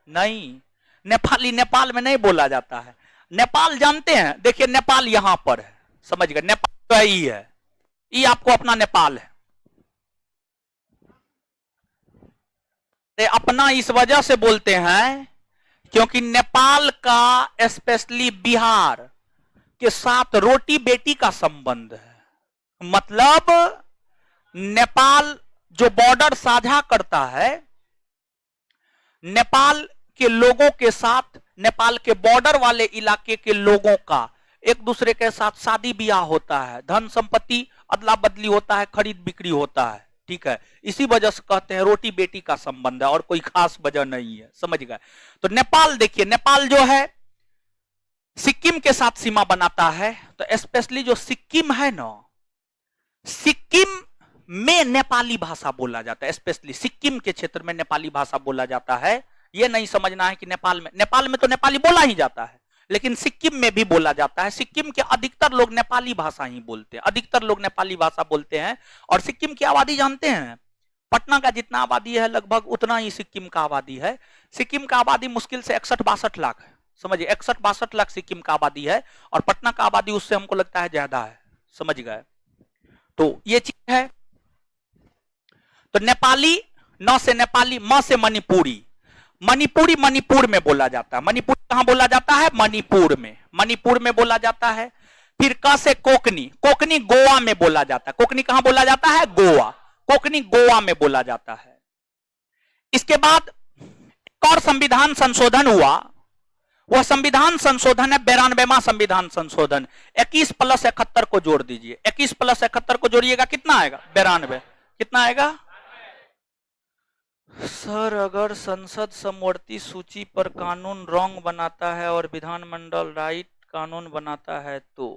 नहीं, नेपाली नेपाल में नहीं बोला जाता है। नेपाल जानते हैं, देखिए नेपाल यहां पर है, समझ गए, नेपाल तो यही है, ये आपको अपना नेपाल है। अपना इस वजह से बोलते हैं क्योंकि नेपाल का स्पेशली बिहार के साथ रोटी बेटी का संबंध है। मतलब नेपाल जो बॉर्डर साझा करता है, नेपाल के लोगों के साथ, नेपाल के बॉर्डर वाले इलाके के लोगों का एक दूसरे के साथ शादी ब्याह होता है, धन संपत्ति अदला बदली होता है, खरीद बिक्री होता है, ठीक है। इसी वजह से कहते हैं रोटी बेटी का संबंध है और कोई खास वजह नहीं है, समझ गए। तो नेपाल देखिए, नेपाल जो है सिक्किम के साथ सीमा बनाता है। तो स्पेशली जो सिक्किम है ना, सिक्किम में नेपाली भाषा बोला जाता है, स्पेशली सिक्किम के क्षेत्र में नेपाली भाषा बोला जाता है। यह नहीं समझना है कि नेपाल में तो नेपाली बोला ही जाता है, लेकिन सिक्किम में भी बोला जाता है। सिक्किम के अधिकतर लोग नेपाली भाषा ही बोलते हैं, अधिकतर लोग नेपाली भाषा बोलते हैं। और सिक्किम की आबादी जानते हैं, पटना का जितना आबादी है लगभग उतना ही सिक्किम का आबादी है। सिक्किम का आबादी मुश्किल से 61-62 लाख है, समझिए 61-62 लाख सिक्किम का आबादी है और पटना का आबादी उससे हमको लगता है ज्यादा है, समझ गए। तो ये चीज है। तो नेपाली, न से नेपाली, म से मणिपुरी। मणिपुरी मणिपुर में बोला जाता है। मणिपुर कहां बोला जाता है? मणिपुर में, मणिपुर में बोला जाता है। फिर क से कोकनी, कोकनी गोवा में बोला जाता है। कोकनी कहां बोला जाता है? गोवा, कोकनी गोवा में बोला जाता है। इसके बाद एक और संविधान संशोधन हुआ, वह संविधान संशोधन है 92वां संविधान संशोधन। 21 + 71 को जोड़ दीजिए, 21 + 71 को जोड़िएगा, कितना आएगा? 92। कितना आएगा सर? अगर संसद समवर्ती सूची पर कानून रॉन्ग बनाता है और विधानमंडल राइट कानून बनाता है तो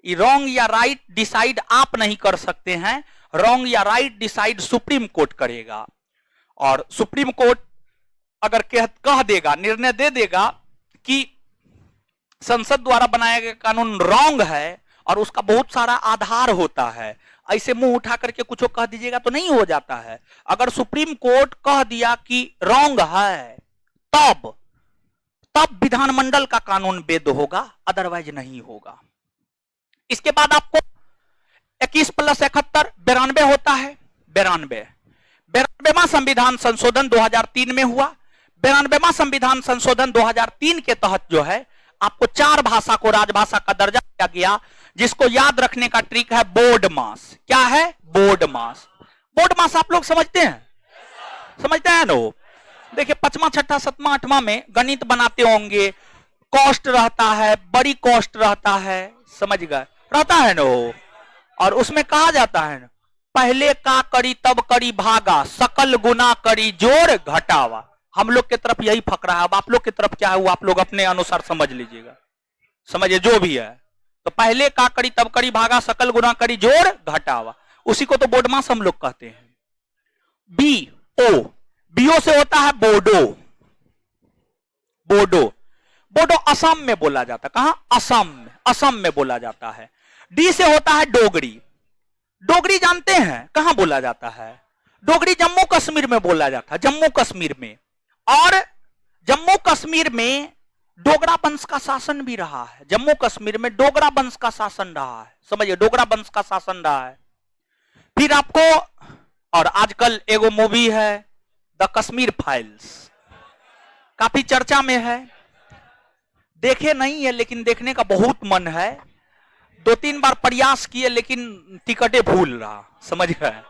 रॉन्ग या राइट डिसाइड आप नहीं कर सकते हैं, रॉन्ग या राइट डिसाइड सुप्रीम कोर्ट करेगा। और सुप्रीम कोर्ट अगर कह देगा, निर्णय दे देगा कि संसद द्वारा बनाया गया कानून रॉन्ग है और उसका बहुत सारा आधार होता है, ऐसे मुंह उठा करके कुछ कह दीजिएगा तो नहीं हो जाता है। अगर सुप्रीम कोर्ट कह दिया कि रॉन्ग है तब विधानमंडल का कानून वैध होगा, अदरवाइज नहीं होगा। इसके बाद आपको 21 + 71 92 होता है। 92वां संविधान संशोधन 2003 में हुआ। 92वां संविधान संशोधन 2003 के तहत जो है आपको 4 भाषा को राजभाषा का दर्जा दिया गया, जिसको याद रखने का ट्रिक है बोर्ड मास। क्या है? बोर्ड मास। बोर्ड मास आप लोग समझते हैं? समझते हैं ना? देखिए 5वां 6ठा 7वां 8वां में गणित बनाते होंगे, कॉस्ट रहता है, बड़ी कॉस्ट रहता है, समझ गए, रहता है ना? और उसमें कहा जाता है ना, पहले का करी तब करी भागा, सकल गुना करी जोड़ घटावा। हम लोग की तरफ यही फकरा है। अब आप लोग की तरफ क्या है वो आप लोग अपने अनुसार समझ लीजिएगा, समझिए जो भी है। तो पहले का करी तब करी भागा, सकल गुना करी जोड़ घटावा, उसी को तो बोर्डमास हम लोग कहते हैं। बी ओ, बीओ से होता है बोडो। बोडो, बोडो असम में बोला जाता है। कहां? असम में, असम में बोला जाता है। डी से होता है डोगरी। डोगरी जानते हैं कहां बोला जाता है? डोगरी जम्मू कश्मीर में बोला जाता है, जम्मू कश्मीर में। और जम्मू कश्मीर में डोगरा वंश का शासन भी रहा है। जम्मू कश्मीर में डोगरा वंश का शासन रहा है, समझिए, डोगरा वंश का शासन रहा है। फिर आपको, और आजकल एगो मूवी है द कश्मीर फाइल्स, काफी चर्चा में है। देखे नहीं है लेकिन देखने का बहुत मन है। 2-3 बार प्रयास किए लेकिन टिकटें भूल रहा, समझ गए।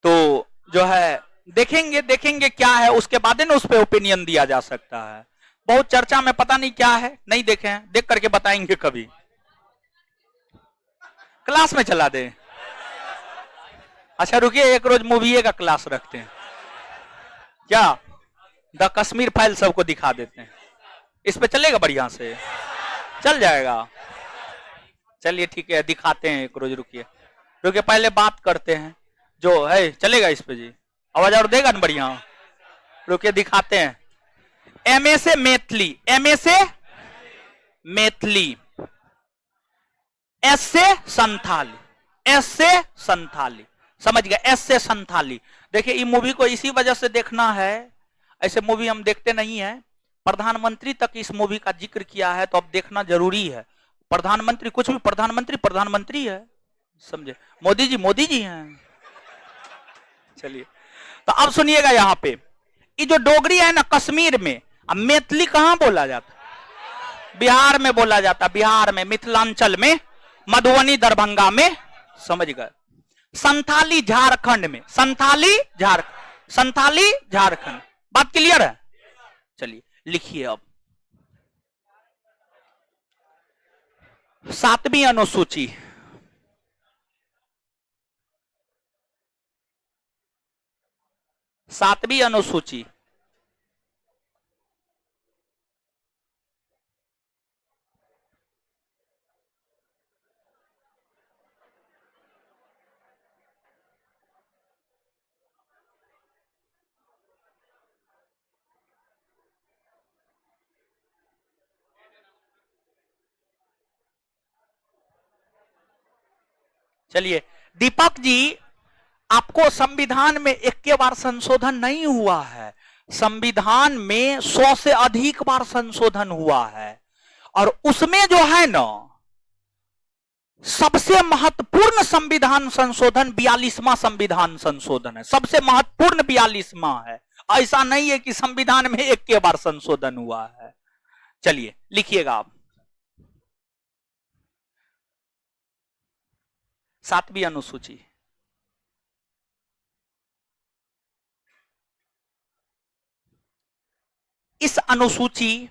तो जो है देखेंगे, देखेंगे क्या है, उसके बाद ना उस पर ओपिनियन दिया जा सकता है। बहुत चर्चा में, पता नहीं क्या है, नहीं देखे हैं, देख करके बताएंगे कभी, क्लास में चला दे। अच्छा रुकिए, एक रोज मूवी का क्लास रखते हैं क्या, द कश्मीर फाइल सबको दिखा देते हैं। इस पे चलेगा? बढ़िया से चल जाएगा। चलिए ठीक है, दिखाते हैं एक रोज। रुकिए रुकिए, पहले बात करते हैं जो है, चलेगा इस पे जी? आवाज और देगा ना बढ़िया? रुकिए दिखाते हैं। एमए से मैथिली, एमए से मैथिली, एस से संथाली, एस से संथाली, समझ गए, एस से संथाली। देखिए ये मूवी को इसी वजह से देखना है, ऐसे मूवी हम देखते नहीं है। प्रधानमंत्री तक इस मूवी का जिक्र किया है तो अब देखना जरूरी है। प्रधानमंत्री, कुछ भी प्रधानमंत्री प्रधानमंत्री है, समझे, मोदी जी हैं। चलिए तो अब सुनिएगा, यहां पे ये जो डोगरी है ना कश्मीर में, अब मैथिली कहां बोला जाता? बिहार में बोला जाता, बिहार में, मिथिलांचल में, मधुबनी दरभंगा में, समझ गए। संथाली झारखंड में, संथाली झारखंड, संथाली झारखंड। बात क्लियर है? चलिए लिखिए अब 7वीं अनुसूची, सातवीं अनुसूची चलिए दीपक जी, आपको संविधान में 1 बार संशोधन नहीं हुआ है, संविधान में 100 से अधिक बार संशोधन हुआ है। और उसमें जो है ना सबसे महत्वपूर्ण संविधान संशोधन 42वां संविधान संशोधन है, सबसे महत्वपूर्ण 42वां है। ऐसा नहीं है कि संविधान में 1 बार संशोधन हुआ है। चलिए लिखिएगा आप 7वीं अनुसूची, इस अनुसूची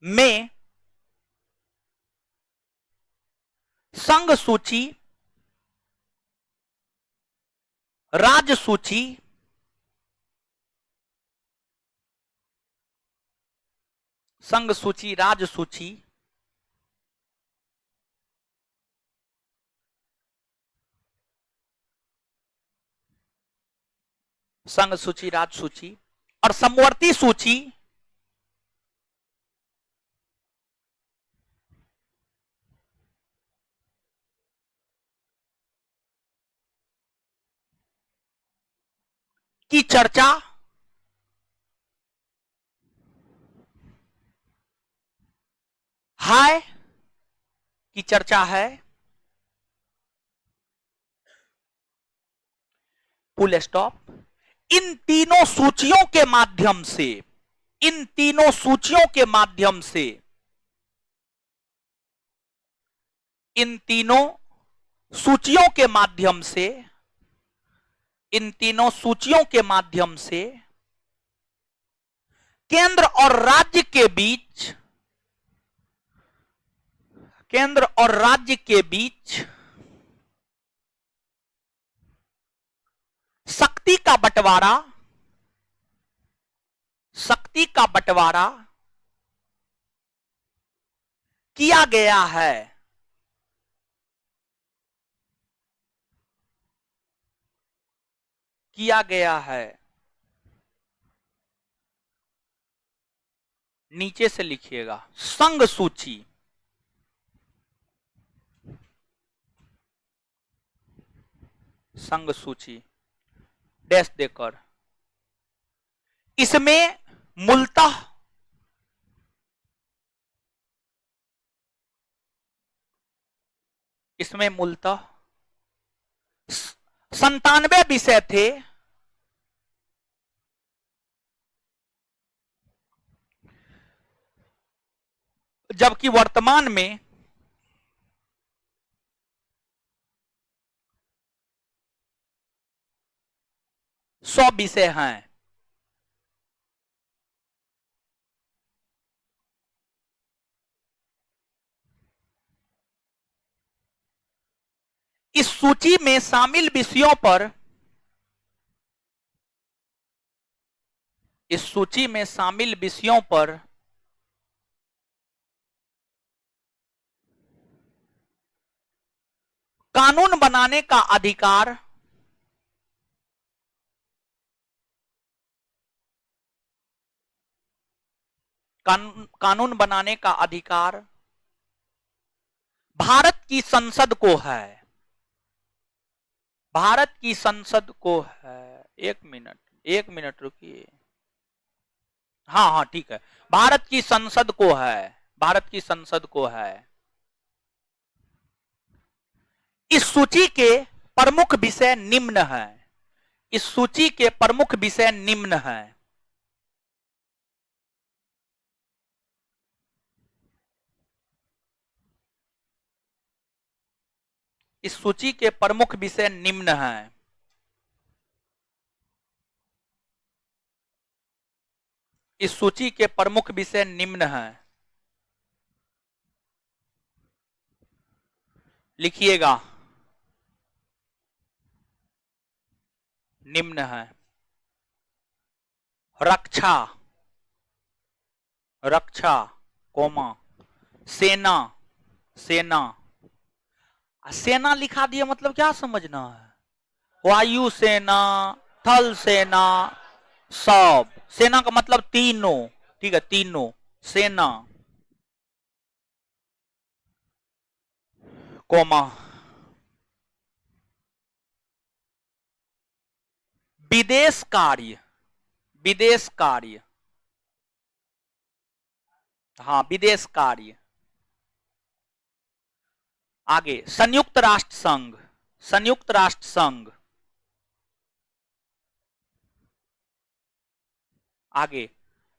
में संघ सूची, राज्य सूची, संघ सूची, राज्य सूची, संघ सूची, राज्य सूची और समवर्ती सूची की चर्चा है, की चर्चा है। Full stop. इन तीनों सूचियों के माध्यम से, इन तीनों सूचियों के माध्यम से, इन तीनों सूचियों के माध्यम से, इन तीनों सूचियों के माध्यम से केंद्र और राज्य के बीच, केंद्र और राज्य के बीच शक्ति का बंटवारा, शक्ति का बंटवारा किया गया है। किया गया है। नीचे से लिखिएगा, संघ सूची, संघ सूची डैश देकर, इसमें मूलतः इसमें मूलतः 97 विषय थे, जबकि वर्तमान में 100 विषय हैं। इस सूची में शामिल विषयों पर, इस सूची में शामिल विषयों पर कानून बनाने का अधिकार, कानून बनाने का अधिकार भारत की संसद को है। भारत की संसद को है। एक मिनट रुकिए। हाँ हाँ ठीक है, भारत की संसद को है, भारत की संसद को है। इस सूची के प्रमुख विषय निम्न हैं। इस सूची के प्रमुख विषय निम्न हैं। इस सूची के प्रमुख विषय निम्न हैं। इस सूची के प्रमुख विषय निम्न हैं। लिखिएगा, निम्न है। रक्षा, रक्षा कोमा, सेना, सेना। सेना लिखा दिया मतलब क्या समझना है? वायु सेना, थल सेना, सब। सेना का मतलब तीनों, ठीक है, तीनों सेना, कोमा, विदेश कार्य, विदेश कार्य, हाँ विदेश कार्य। आगे संयुक्त राष्ट्र संघ, संयुक्त राष्ट्र संघ। आगे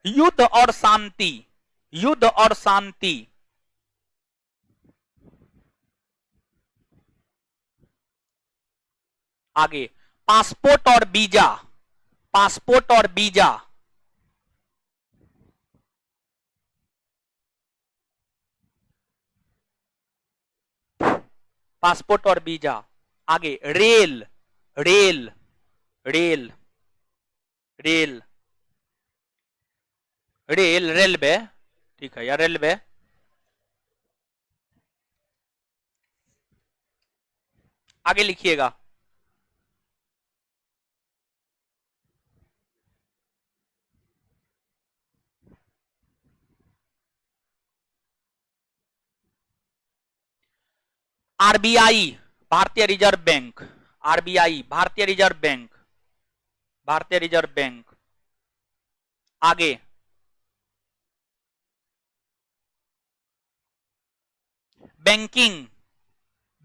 युद्ध और शांति, युद्ध और शांति। आगे पासपोर्ट और वीजा, पासपोर्ट और वीजा। पासपोर्ट और वीजा। आगे rail, rail, rail, rail, rail, railway, ठीक है, या रेलवे। आगे लिखिएगा, आरबीआई, भारतीय रिजर्व बैंक, आरबीआई भारतीय रिजर्व बैंक, भारतीय रिजर्व बैंक। आगे बैंकिंग,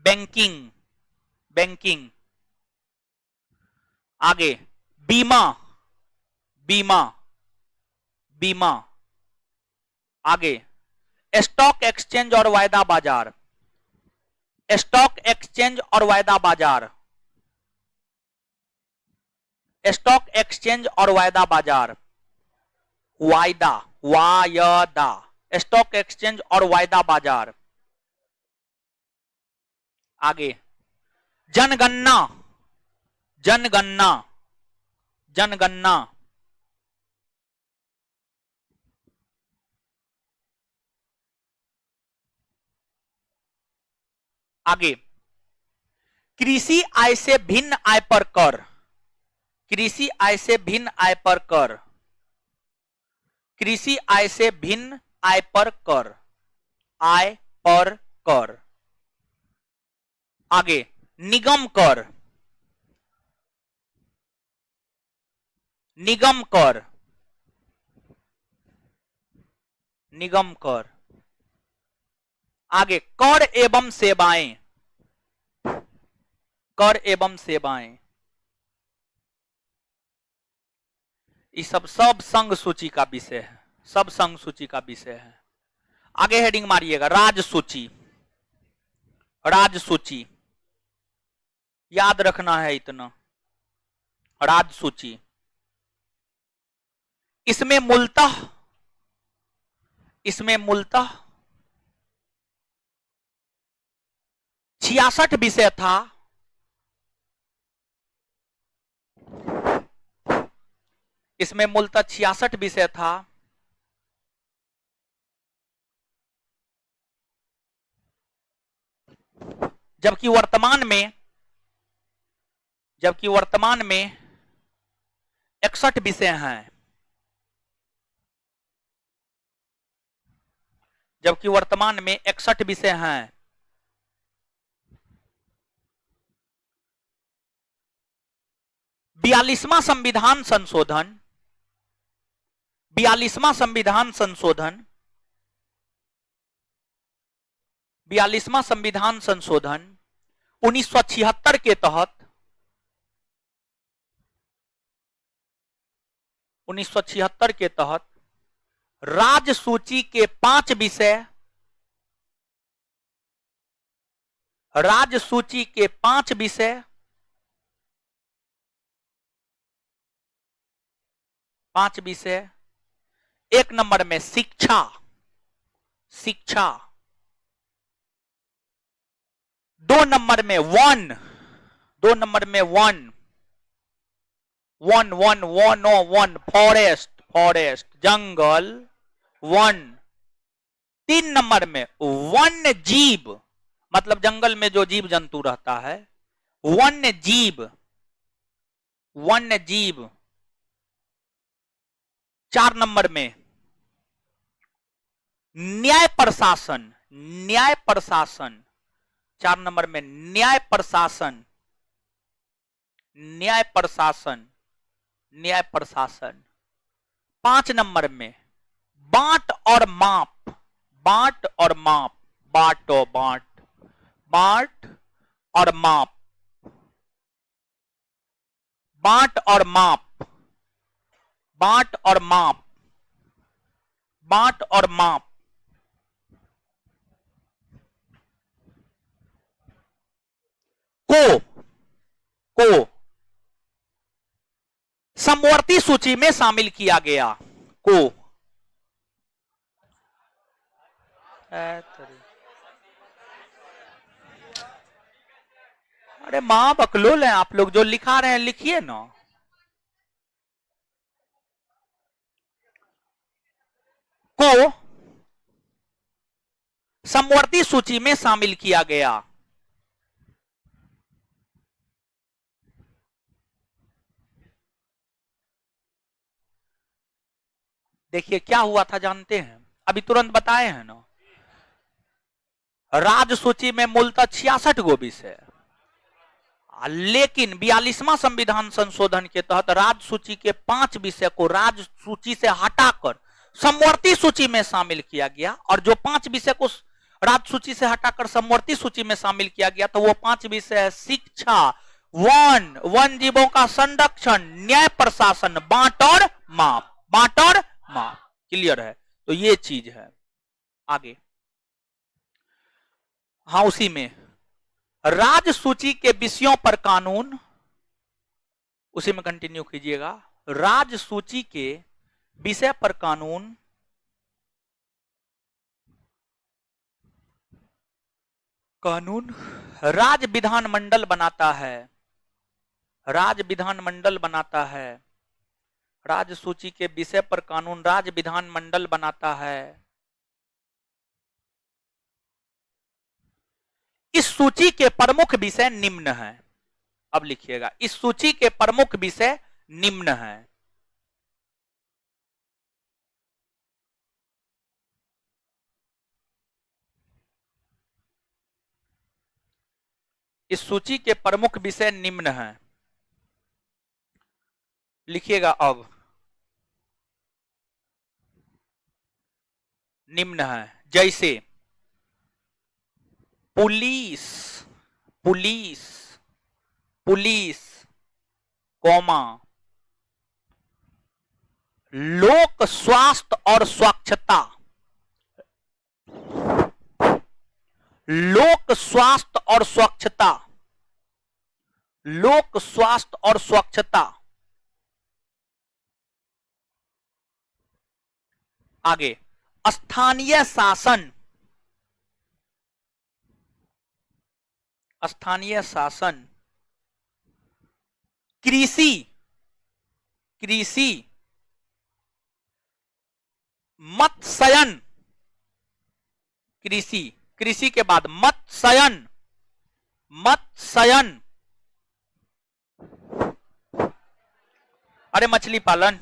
बैंकिंग, बैंकिंग। आगे बीमा, बीमा, बीमा। आगे स्टॉक एक्सचेंज और वायदा बाजार, स्टॉक एक्सचेंज और वायदा बाजार, स्टॉक एक्सचेंज और वायदा बाजार। वायदा, वायदा, स्टॉक एक्सचेंज और वायदा बाजार। आगे जनगणना, जनगणना, जनगणना। आगे कृषि आय से भिन्न आय पर कर, कृषि आय से भिन्न आय पर कर, कृषि आय से भिन्न आय पर कर, आय पर कर। आगे निगम कर, निगम कर, निगम कर। आगे कर एवं सेवाएं, कर एवं सेवाएं। ये सब संघ सूची का विषय है, सब संघ सूची का विषय है। आगे हेडिंग मारिएगा राज सूची, राज सूची याद रखना है इतना, राज सूची। इसमें मूलतः, इसमें मूलतः 66 विषय था। इसमें मूलतः 66 विषय था। जबकि वर्तमान में, जबकि वर्तमान में 61 विषय हैं, जबकि वर्तमान में 61 विषय हैं। बयालीसवां संविधान संशोधन, 42वां संविधान संशोधन, 42वां संविधान संशोधन 1976 के तहत, 1976 के तहत राज्य सूची के 5 विषय, राज्य सूची के 5 विषय, 5 विषय। 1 नंबर में शिक्षा, शिक्षा। 2 नंबर में वन, 2 नंबर में वन, वन वन वन वन, फॉरेस्ट, फॉरेस्ट जंगल, वन। 3 नंबर में वन्य जीव, मतलब जंगल में जो जीव जंतु रहता है, वन्य जीव, वन्य जीव। 4 नंबर में न्याय प्रशासन, न्याय प्रशासन। 4 नंबर में न्याय प्रशासन, न्याय प्रशासन, न्याय प्रशासन। 5 नंबर में बांट और माप, बांट और माप, बांटो बांट, बांट और माप, बांट और माप, बांट और माप, बांट और माप। को समवर्ती सूची में शामिल किया गया, को। अरे मां बकलोल हैं आप लोग, जो लिखा रहे हैं लिखिए ना। को समवर्ती सूची में शामिल किया गया। देखिए क्या हुआ था जानते हैं, अभी तुरंत बताए हैं ना। राज्य सूची में मूलतः 66 गो विषय, लेकिन 42वां संविधान संशोधन के तहत राज्य सूची के 5 विषय को राज्य सूची से हटाकर समवर्ती सूची में शामिल किया गया। और जो 5 विषय को राज्य सूची से हटाकर समवर्ती सूची में शामिल किया गया, तो वो 5 विषय है शिक्षा, वन जीवों का संरक्षण, न्याय प्रशासन, बांट और माप, बांट और माप। क्लियर है? तो ये चीज है। आगे, हाँ उसी में राज्य सूची के विषयों पर कानून, उसी में कंटिन्यू कीजिएगा। राज्य सूची के विषय पर कानून राज्य विधानमंडल बनाता है, राज्य विधानमंडल बनाता है। राज्य सूची के विषय पर कानून राज्य विधानमंडल बनाता है। इस सूची के प्रमुख विषय निम्न हैं। अब लिखिएगा, इस सूची के प्रमुख विषय निम्न हैं। इस सूची के प्रमुख विषय निम्न हैं। लिखिएगा अब, निम्न है जैसे पुलिस, पुलिस, पुलिस, कौमा, लोक स्वास्थ्य और स्वच्छता, लोक स्वास्थ्य और स्वच्छता, लोक स्वास्थ्य और स्वच्छता। आगे, स्थानीय शासन, स्थानीय शासन, कृषि, कृषि, मत्स्यन, कृषि, कृषि के बाद मत्स्यन, मत्स्यन, अरे मछली पालन,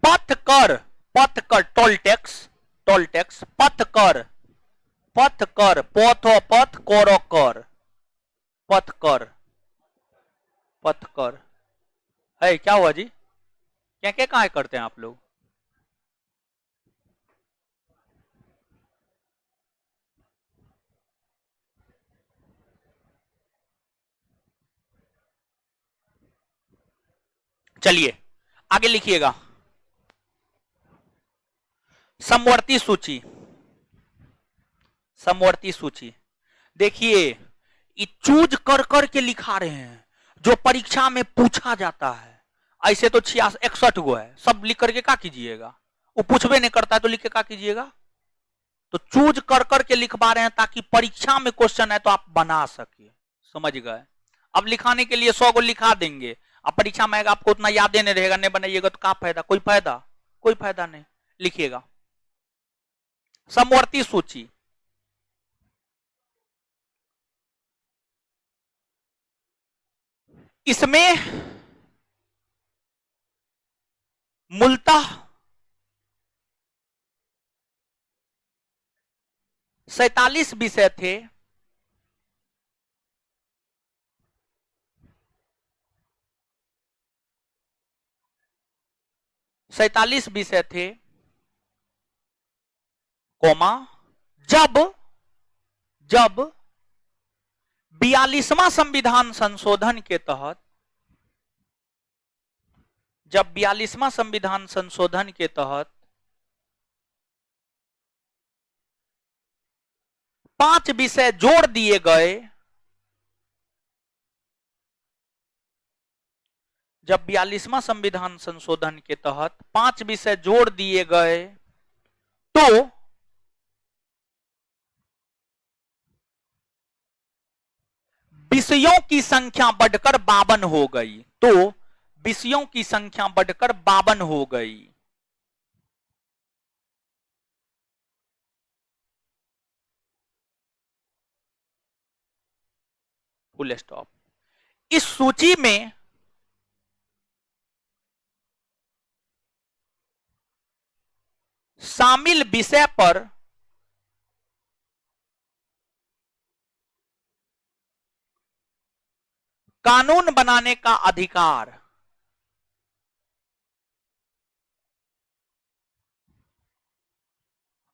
पथकर, पथकर, टोल टैक्स, टोल टैक्स, पथकर, पथकर, पोथो पथ कोरो कर, पथकर, पथकर है। क्या हुआ जी? क्या क्या कहा करते हैं आप लोग? चलिए आगे लिखिएगा, समवर्ती सूची, समवर्ती सूची। देखिए, ये चूज कर कर के लिखा रहे हैं जो परीक्षा में पूछा जाता है। ऐसे तो 61 गो है, सब लिख करके क्या कीजिएगा? वो पूछबे नहीं करता है तो लिख के क्या कीजिएगा? तो चूज कर कर के लिखवा रहे हैं ताकि परीक्षा में क्वेश्चन है तो आप बना सके। समझ गए? अब लिखाने के लिए 100 गो लिखा देंगे, अब परीक्षा में आएगा आपको उतना याद नहीं रहेगा, नहीं बनाइएगा तो क्या फायदा? कोई फायदा, कोई फायदा नहीं। लिखिएगा, समवर्ती सूची, इसमें मूलतः 47 विषय थे। 47 विषय थे, कोमा, जब जब 42वां संविधान संशोधन के तहत, जब 42वां संविधान संशोधन के तहत 5 विषय जोड़ दिए गए, जब 42वां संविधान संशोधन के तहत 5 विषय जोड़ दिए गए तो विषयों की संख्या बढ़कर 52 हो गई, तो विषयों की संख्या बढ़कर 52 हो गई। Full stop. इस सूची में शामिल विषय पर कानून बनाने का अधिकार,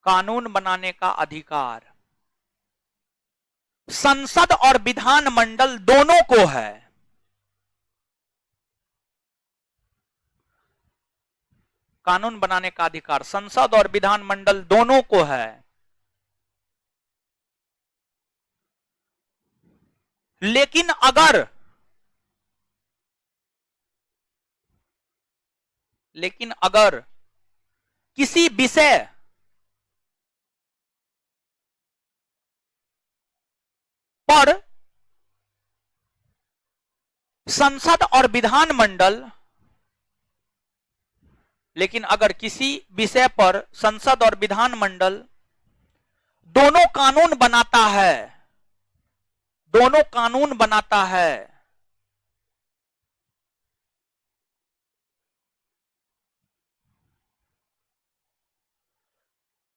कानून बनाने का अधिकार संसद और विधानमंडल दोनों को है। कानून बनाने का अधिकार संसद और विधानमंडल दोनों को है, लेकिन अगर किसी विषय पर संसद और विधानमंडल, लेकिन अगर किसी विषय पर संसद और विधानमंडल दोनों कानून बनाता है, दोनों कानून बनाता है,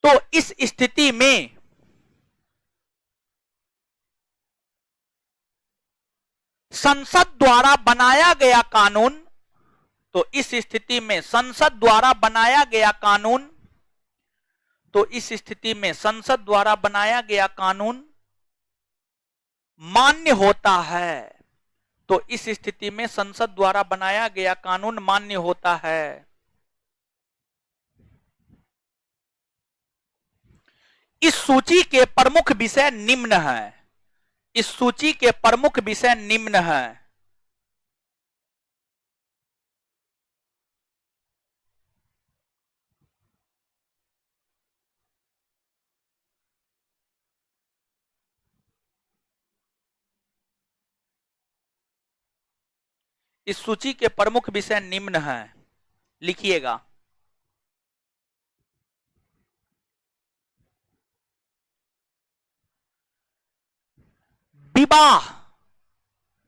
तो इस स्थिति में संसद द्वारा बनाया गया कानून, तो इस स्थिति में संसद द्वारा बनाया गया कानून, तो इस स्थिति में संसद द्वारा बनाया गया कानून मान्य होता है, तो इस स्थिति में संसद द्वारा बनाया गया कानून मान्य होता है। इस सूची के प्रमुख विषय निम्न हैं। इस सूची के प्रमुख विषय निम्न हैं। इस सूची के प्रमुख विषय निम्न हैं, लिखिएगा। विवाह,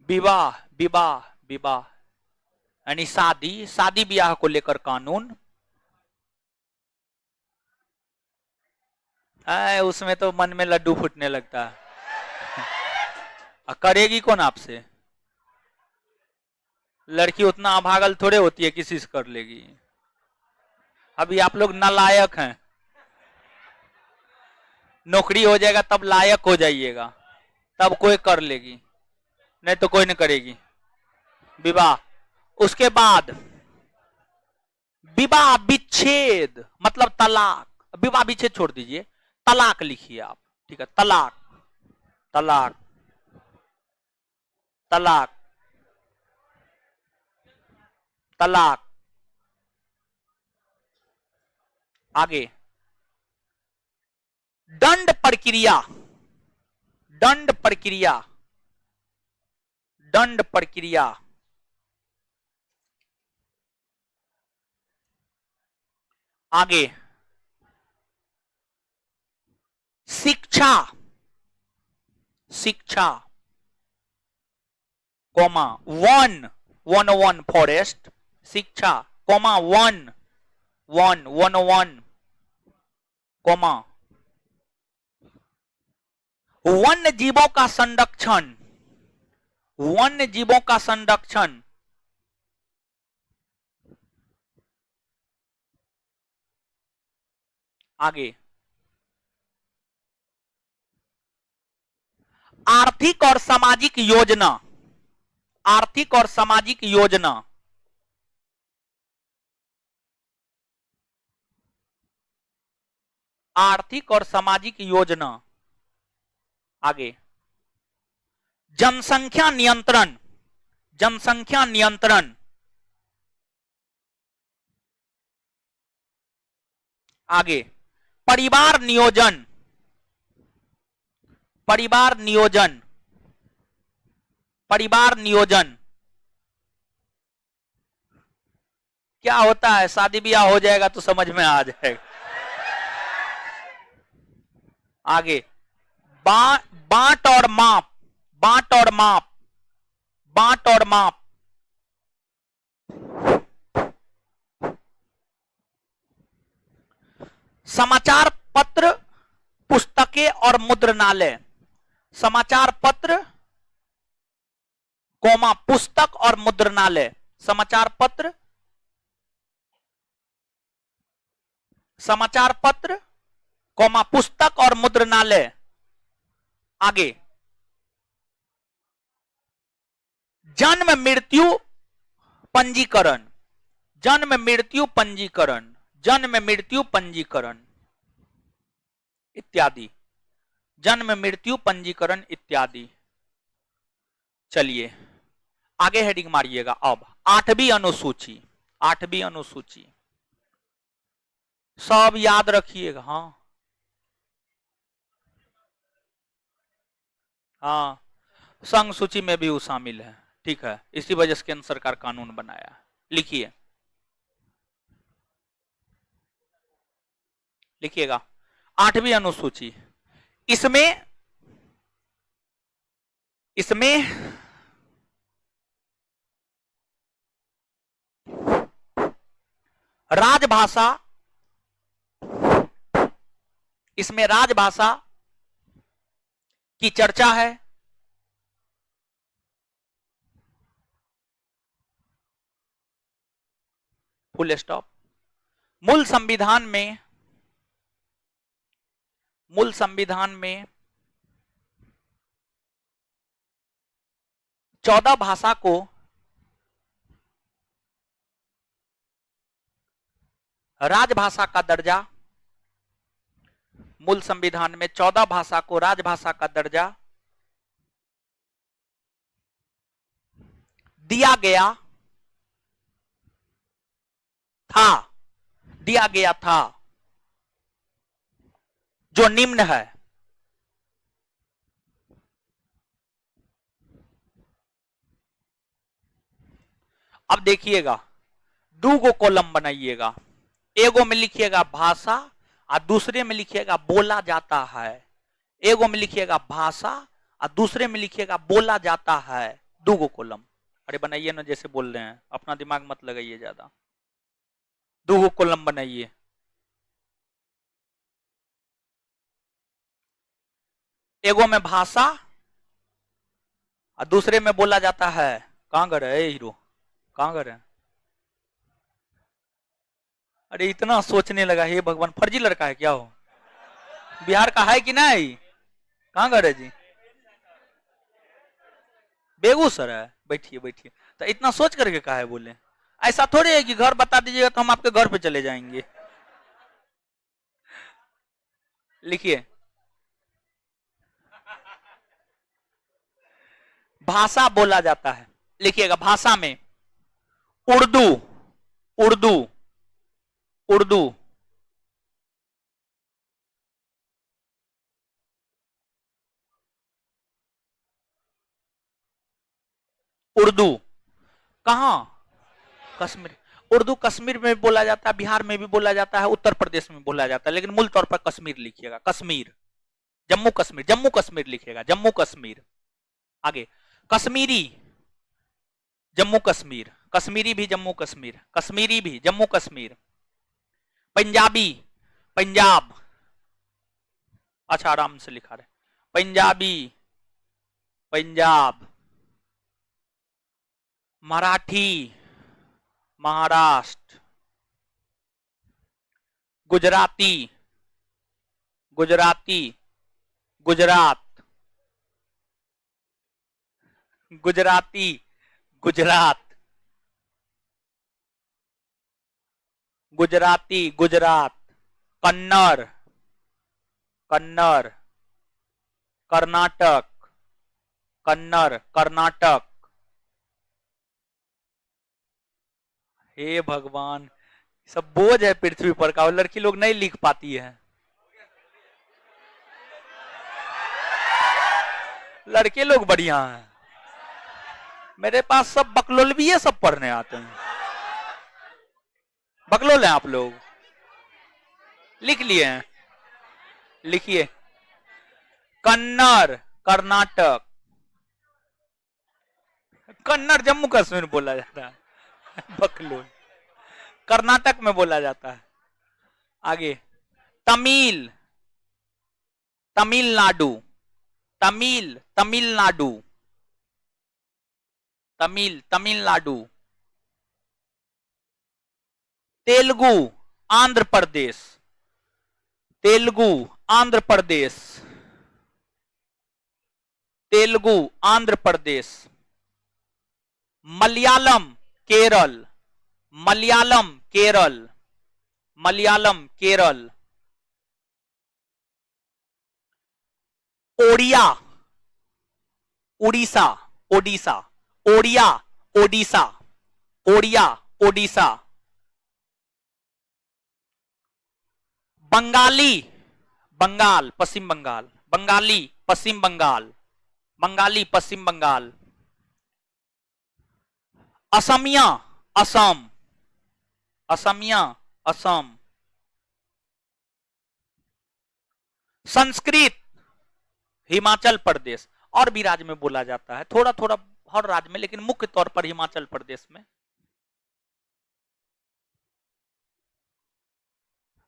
विवाह, विवाह, विवाह यानी शादी, शादी ब्याह को लेकर कानून। उसमें तो मन में लड्डू फूटने लगता है। करेगी कौन आपसे? लड़की उतना अभागल थोड़े होती है किसी से कर लेगी। अभी आप लोग नालायक हैं, नौकरी हो जाएगा तब लायक हो जाइएगा, तब कोई कर लेगी, नहीं तो कोई नहीं करेगी। विवाह, उसके बाद विवाह विच्छेद मतलब तलाक। विवाह विच्छेद छोड़ दीजिए, तलाक लिखिए आप, ठीक है। तलाक, तलाक, तलाक, तलाक। आगे दंड प्रक्रिया, दंड प्रक्रिया, दंड प्रक्रिया। आगे शिक्षा, शिक्षा, कॉमा 101 फॉरेस्ट, शिक्षा, कॉमा 101 कॉमा वन्य जीवों का संरक्षण, वन्य जीवों का संरक्षण। आगे आर्थिक और सामाजिक योजना, आर्थिक और सामाजिक योजना। आर्थिक और सामाजिक योजना। आगे जनसंख्या नियंत्रण, जनसंख्या नियंत्रण। आगे परिवार नियोजन, परिवार नियोजन, परिवार नियोजन। क्या होता है, शादी ब्याह हो जाएगा तो समझ में आ जाएगा। आगे बांट और माप, बांट और माप, बांट और माप। समाचार पत्र, पुस्तकें और मुद्रणालय। समाचार पत्र, कोमा पुस्तक और मुद्रणालय, समाचार पत्र, समाचार पत्र, कोमा पुस्तक और मुद्रणालय। आगे जन्म मृत्यु पंजीकरण, जन्म मृत्यु पंजीकरण, जन्म मृत्यु पंजीकरण इत्यादि, जन्म मृत्यु पंजीकरण इत्यादि। चलिए आगे हेडिंग मारिएगा। अब 8वीं अनुसूची, 8वीं अनुसूची सब याद रखिएगा। हाँ हाँ, संघ सूची में भी वो शामिल है, ठीक है, इसी वजह से केंद्र सरकार कानून बनाया। लिखिए, लिखिएगा 8वीं अनुसूची। इसमें इसमें राजभाषा, इसमें राजभाषा की चर्चा है। Full stop. मूल संविधान में, मूल संविधान में 14 भाषा को राजभाषा का दर्जा, मूल संविधान में 14 भाषा को राजभाषा का दर्जा दिया गया था, दिया गया था, जो निम्न है। अब देखिएगा, दो गो कॉलम बनाइएगा, एगो में लिखिएगा भाषा और दूसरे में लिखिएगा बोला जाता है। एगो में लिखिएगा भाषा और दूसरे में लिखिएगा बोला जाता है। दो गो कॉलम। अरे बनाइए ना, जैसे बोल रहे हैं, अपना दिमाग मत लगाइए ज्यादा। दो गो कॉलम बनाइए। एगो में भाषा और दूसरे में बोला जाता है। कहां गए है हीरो, कहां गए? अरे इतना सोचने लगा, हे भगवान, फर्जी लड़का है क्या हो? बिहार का है कि नहीं? कहां गए जी? बेगूसराय। बैठिए बैठिए। तो इतना सोच करके कहा है बोले? ऐसा थोड़ी है कि घर बता दीजिएगा तो हम आपके घर पे चले जाएंगे। लिखिए, भाषा बोला जाता है। लिखिएगा, भाषा में उर्दू, उर्दू, उर्दू, उर्दू कहां? कश्मीर। उर्दू कश्मीर में बोला जाता है, बिहार में भी बोला जाता है, उत्तर प्रदेश में बोला जाता है, लेकिन मूल तौर पर कश्मीर लिखिएगा। कश्मीर, जम्मू कश्मीर, जम्मू कश्मीर लिखिएगा, जम्मू कश्मीर। आगे कश्मीरी, जम्मू कश्मीर, कश्मीरी भी जम्मू कश्मीर, कश्मीरी भी जम्मू कश्मीर। पंजाबी, पंजाब, अच्छा आराम से लिखा रहे, पंजाबी, पंजाब। मराठी, महाराष्ट्र। गुजराती, गुजराती, गुजरात, गुजराती, गुजरात, गुजराती, गुजरात। कन्नड़, कन्नड़, कर्नाटक, कन्नड़, कर्नाटक। हे भगवान, सब बोझ है पृथ्वी पर का, और लड़की लोग नहीं लिख पाती है। लड़के लोग बढ़िया हैं, मेरे पास सब बकलोलवी सब पढ़ने आते हैं। बकलोल हैं आप लोग? लिख लिए हैं? लिखिए, कन्नड़ कर्नाटक, कन्नड़ जम्मू कश्मीर बोला जाता है, बकलोल कर्नाटक में बोला जाता है। आगे तमिल, तमिलनाडु, तमिल, तमिलनाडु। तमिलनाडु। तेलुगु आंध्र प्रदेश, तेलुगु आंध्र प्रदेश, तेलुगु आंध्र प्रदेश। मलयालम केरल, मलयालम केरल, मलयालम केरल। ओडिया उड़ीसा, ओडिशा, ओडिया ओडिशा, ओडिया ओडिशा। बंगाली बंगाल, पश्चिम बंगाल, बंगाली पश्चिम बंगाल, बंगाली पश्चिम बंगाल। असमिया असम, असमिया असम। संस्कृत हिमाचल प्रदेश, और भी राज्य में बोला जाता है, थोड़ा थोड़ा हर राज्य में, लेकिन मुख्य तौर पर हिमाचल प्रदेश में।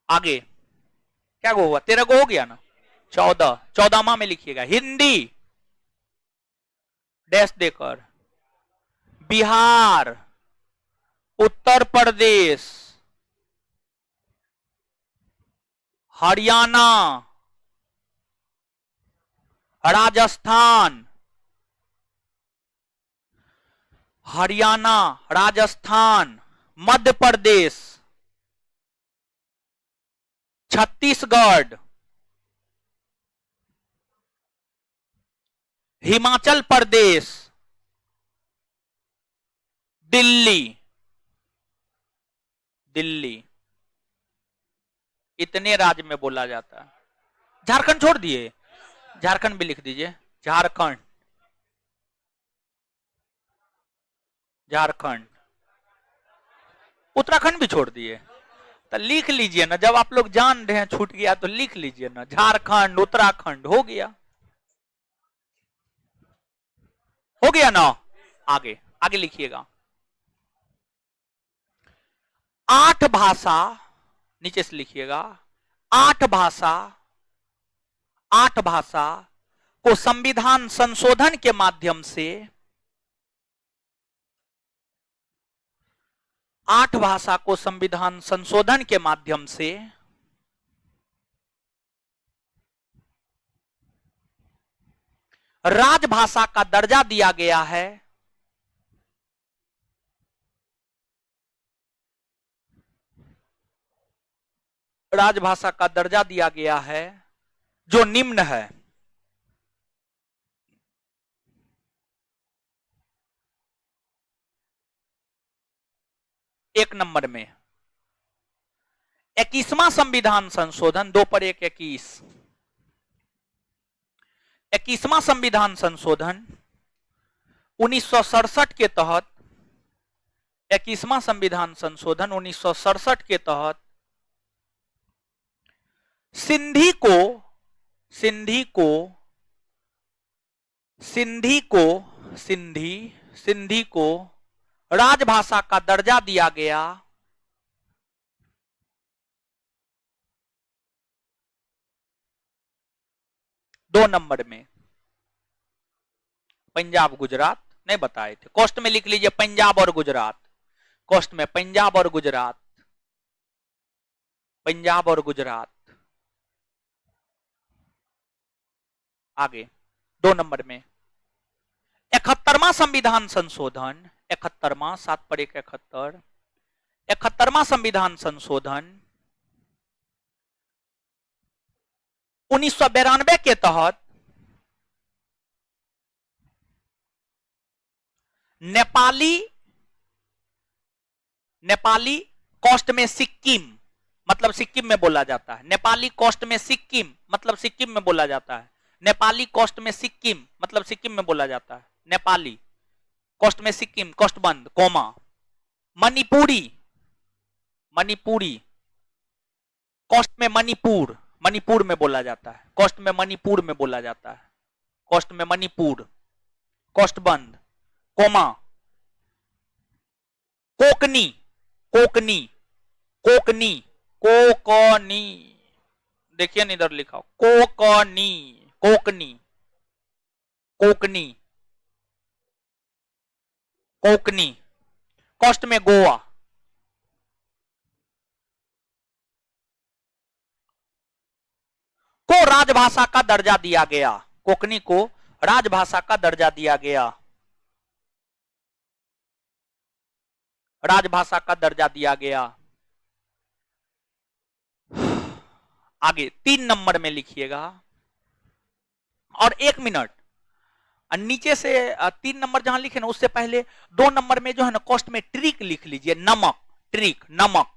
आगे क्या गो हुआ, 13 गो हो गया ना, 14, 14वां में लिखिएगा। हिंदी डैश देकर, बिहार, उत्तर प्रदेश, हरियाणा, राजस्थान, हरियाणा, राजस्थान, मध्य प्रदेश, छत्तीसगढ़, हिमाचल प्रदेश, दिल्ली, दिल्ली। इतने राज्य में बोला जाता है। झारखंड छोड़ दिए, झारखंड भी लिख दीजिए, झारखंड, झारखंड। उत्तराखंड भी छोड़ दिए, तो लिख लीजिए ना, जब आप लोग जान रहे हैं छूट गया तो लिख लीजिए ना, झारखंड, उत्तराखंड हो गया, हो गया ना। आगे आगे लिखिएगा। 8 भाषा, नीचे से लिखिएगा, 8 भाषा, 8 भाषा को संविधान संशोधन के माध्यम से, 8 भाषा को संविधान संशोधन के माध्यम से राजभाषा का दर्जा दिया गया है। राजभाषा का दर्जा दिया गया है जो निम्न है। एक नंबर में 21वां संविधान संशोधन, 2 पर 1 21, 21वां संविधान संशोधन 1967 के तहत, 21वां संविधान संशोधन 1967 के तहत सिंधी को, सिंधी को, सिंधी को, सिंधी, सिंधी को राजभाषा का दर्जा दिया गया। दो नंबर में पंजाब गुजरात, नहीं बताए थे, कोष्ट में लिख लीजिए पंजाब और गुजरात, कोष्ट में पंजाब और गुजरात, पंजाब और गुजरात। आगे 2 नंबर में 71वां संविधान संशोधन, 71वां, 7 पर 1 71, 71वां संविधान संशोधन 1992 के तहत नेपाली, नेपाली कोस्ट में सिक्किम, मतलब सिक्किम में बोला जाता है, नेपाली कोस्ट में सिक्किम मतलब सिक्किम में बोला जाता है, नेपाली कोस्ट में सिक्किम मतलब सिक्किम में बोला जाता है, नेपाली कोस्ट में सिक्किम, कोस्ट बंद, कोमा। मणिपुरी, मणिपुरी कोस्ट में मणिपुर, मणिपुर में बोला जाता है, कोस्ट में मणिपुर में बोला जाता है, कोस्ट में मणिपुर, कोस्ट बंद, कोमा। कोकनी, कोकनी, कोकनी, कोकनी, देखिए ना इधर लिखा कोकनी, कोकनी, कोकनी। कोंकणी, कॉस्ट में गोवा, को राजभाषा का दर्जा दिया गया, कोंकणी को राजभाषा का दर्जा दिया गया, राजभाषा का दर्जा दिया गया। आगे 3 नंबर में लिखिएगा, और 1 मिनट नीचे से 3 नंबर जहां लिखे ना उससे पहले 2 नंबर में जो है ना कॉस्ट में ट्रिक लिख लीजिए, नमक, ट्रिक, नमक,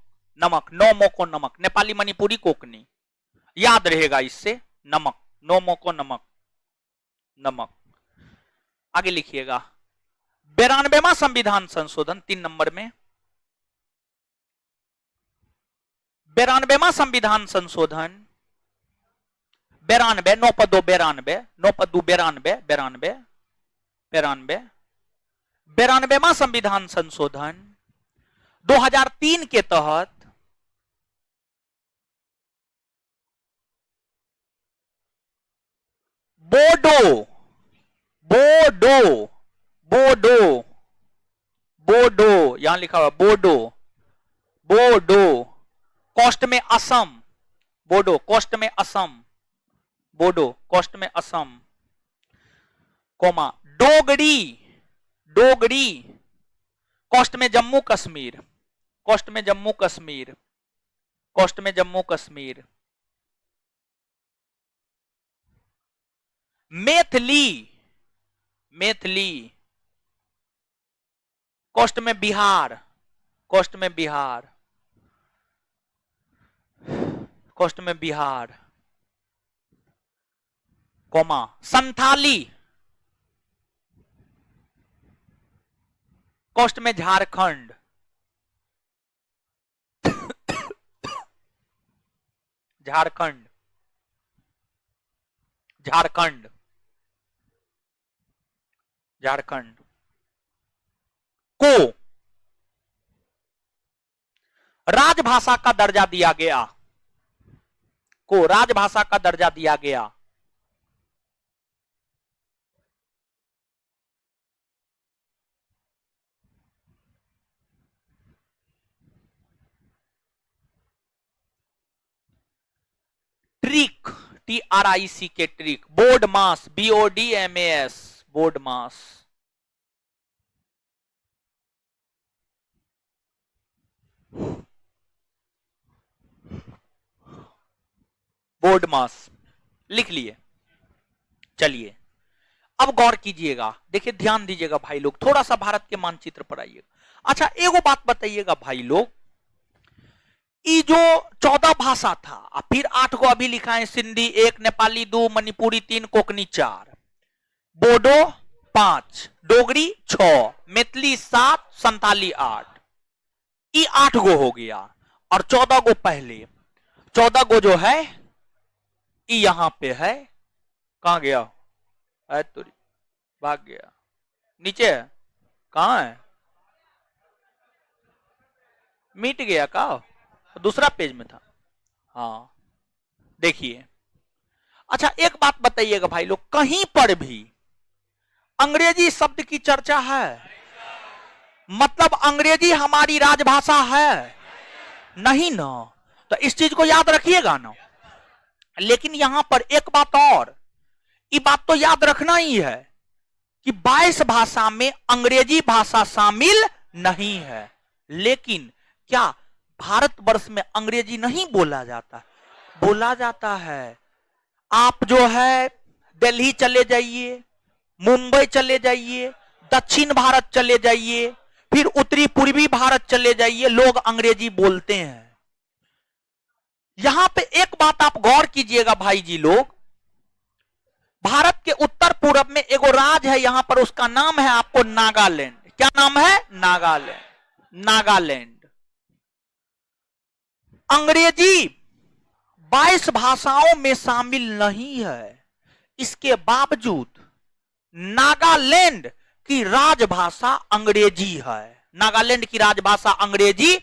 नमक, नो मोको नमक, नेपाली मणिपुरी कोंकणी, याद रहेगा इससे, नमक, नो मोको नमक, नमक। आगे लिखिएगा 92वां संविधान संशोधन, 3 नंबर में 92वां संविधान संशोधन, 92, 9 पर 2 92, 9 पर 2 92, 92, 92, 92वां संविधान संशोधन 2003 के तहत बोडो, बोडो, बोडो, बोडो, यहां लिखा हुआ बोडो, बोडो, कॉस्ट में असम, बोडो कॉस्ट में असम, बोडो कॉस्ट में असम, कोमा डोगरी, डोगरी कॉस्ट में जम्मू कश्मीर, कॉस्ट में जम्मू कश्मीर, कॉस्ट में जम्मू कश्मीर, मैथिली, मैथिली कॉस्ट में बिहार, कॉस्ट में बिहार, कॉस्ट में बिहार, कोमा संथाली कॉस्ट में झारखंड, झारखंड, झारखंड, झारखंड को राजभाषा का दर्जा दिया गया, को राजभाषा का दर्जा दिया गया। ट्रिक, TRIC के ट्रिक, बोर्ड मास, BODMAS, बोर्ड मास, बोर्ड मास लिख लिए। चलिए अब गौर कीजिएगा, देखिए ध्यान दीजिएगा भाई लोग, थोड़ा सा भारत के मानचित्र पर आइएगा। अच्छा एगो बात बताइएगा भाई लोग, ये जो 14 भाषा था, फिर 8 को अभी लिखा है, सिंधी 1, नेपाली 2, मणिपुरी 3, कोंकणी 4, बोडो 5, डोगरी 6, मैथिली 7, संताली 8, ये 8 गो हो गया, और 14 गो पहले, 14 गो जो है ये यहां पे है, कहां गया है, तो भाग गया, नीचे है, कहां है, मिट गया का, दूसरा पेज में था, हाँ देखिए। अच्छा एक बात बताइएगा भाई लोग, कहीं पर भी अंग्रेजी शब्द की चर्चा है, मतलब अंग्रेजी हमारी राजभाषा है नहीं ना, तो इस चीज को याद रखिएगा ना। लेकिन यहां पर एक बात और, ये बात तो याद रखना ही है कि 22 भाषा में अंग्रेजी भाषा शामिल नहीं है, लेकिन क्या भारतवर्ष में अंग्रेजी नहीं बोला जाता, बोला जाता है। आप जो है दिल्ली चले जाइए, मुंबई चले जाइए, दक्षिण भारत चले जाइए, फिर उत्तरी पूर्वी भारत चले जाइए, लोग अंग्रेजी बोलते हैं। यहां पे एक बात आप गौर कीजिएगा भाई जी लोग, भारत के उत्तर पूर्व में एगो राज्य है यहां पर, उसका नाम है आपको नागालैंड। क्या नाम है, नागालैंड, नागालैंड। अंग्रेजी 22 भाषाओं में शामिल नहीं है, इसके बावजूद नागालैंड की राजभाषा अंग्रेजी है, नागालैंड की राजभाषा अंग्रेजी।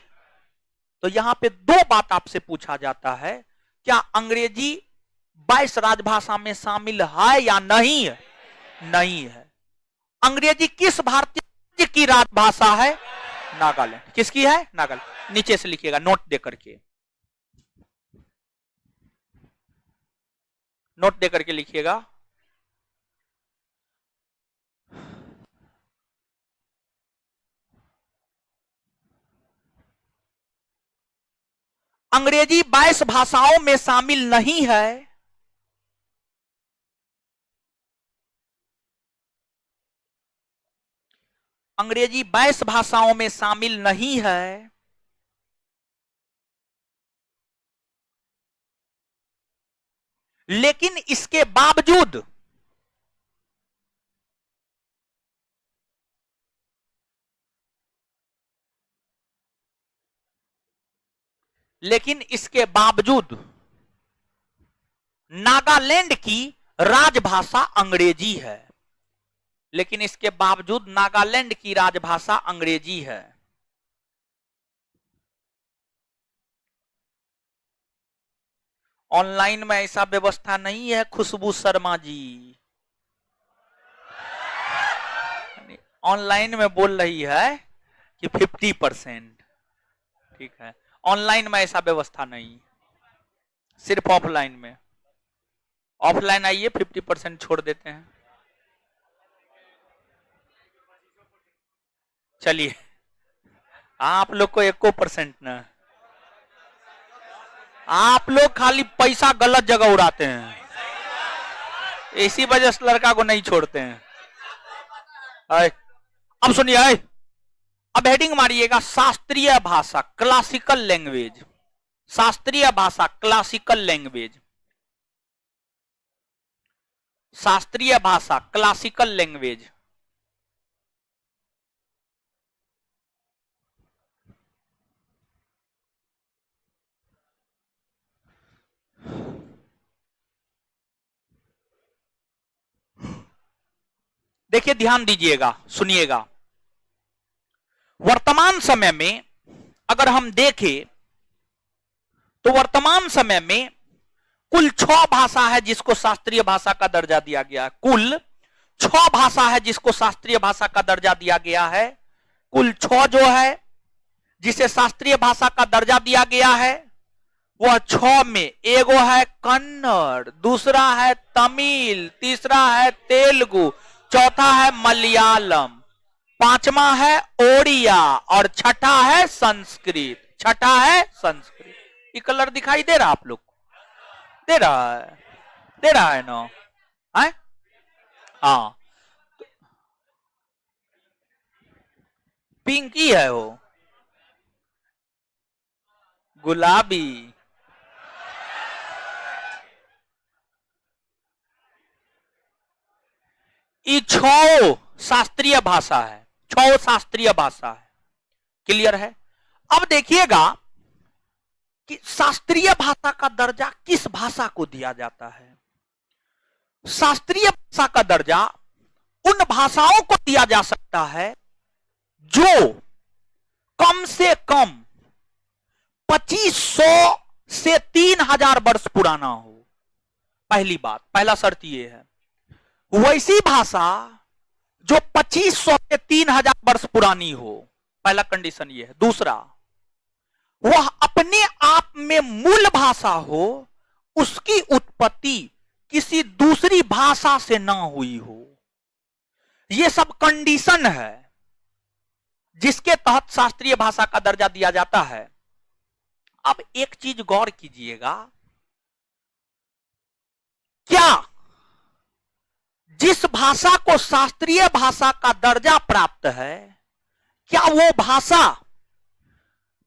तो यहां पे 2 बात आपसे पूछा जाता है, क्या अंग्रेजी 22 राजभाषा में शामिल है या नहीं है, नहीं है। अंग्रेजी किस भारतीय राज्य की राजभाषा है नागालैंड। किसकी है? नागालैंड। नीचे से लिखिएगा नोट दे करके, नोट दे करके लिखिएगा। अंग्रेजी 22 भाषाओं में शामिल नहीं है। अंग्रेजी 22 भाषाओं में शामिल नहीं है, लेकिन इसके बावजूद नागालैंड की राजभाषा अंग्रेजी है। लेकिन इसके बावजूद नागालैंड की राजभाषा अंग्रेजी है। ऑनलाइन में ऐसा व्यवस्था नहीं है खुशबू शर्मा जी। ऑनलाइन में बोल रही है कि 50%। ठीक है, ऑनलाइन में ऐसा व्यवस्था नहीं, सिर्फ ऑफलाइन में। ऑफलाइन आइए 50% छोड़ देते हैं। चलिए, आप लोग को 1% ना, आप लोग खाली पैसा गलत जगह उड़ाते हैं, इसी वजह से लड़का को नहीं छोड़ते हैं। अब सुनिए, अब हेडिंग मारिएगा शास्त्रीय भाषा, क्लासिकल लैंग्वेज। शास्त्रीय भाषा, क्लासिकल लैंग्वेज। शास्त्रीय भाषा, क्लासिकल लैंग्वेज। देखिए, ध्यान दीजिएगा, सुनिएगा। वर्तमान समय में अगर हम देखें तो वर्तमान समय में कुल 6 भाषा है जिसको शास्त्रीय भाषा का दर्जा दिया गया है। कुल 6 भाषा है जिसको शास्त्रीय भाषा का दर्जा दिया गया है। कुल 6 जो है जिसे शास्त्रीय भाषा का दर्जा दिया गया है, वह 6 में एगो है कन्नड़, दूसरा है तमिल, तीसरा है तेलुगु, चौथा है मलयालम, 5वां है ओडिया और छठा है संस्कृत। छठा है संस्कृत। ये कलर दिखाई दे रहा आप लोग को? दे रहा है, दे रहा है ना? है? हाँ, पिंकी है वो, गुलाबी। ये 6 शास्त्रीय भाषा है, 6 शास्त्रीय भाषा है। क्लियर है? अब देखिएगा कि शास्त्रीय भाषा का दर्जा किस भाषा को दिया जाता है। शास्त्रीय भाषा का दर्जा उन भाषाओं को दिया जा सकता है जो कम से कम 2500 से 3000 वर्ष पुराना हो। पहली बात, पहला शर्त यह है। वैसी भाषा जो 2500 से 3000 वर्ष पुरानी हो, पहला कंडीशन यह है। दूसरा, वह अपने आप में मूल भाषा हो, उसकी उत्पत्ति किसी दूसरी भाषा से ना हुई हो। यह सब कंडीशन है जिसके तहत शास्त्रीय भाषा का दर्जा दिया जाता है। अब एक चीज गौर कीजिएगा, क्या जिस भाषा को शास्त्रीय भाषा का दर्जा प्राप्त है, क्या वो भाषा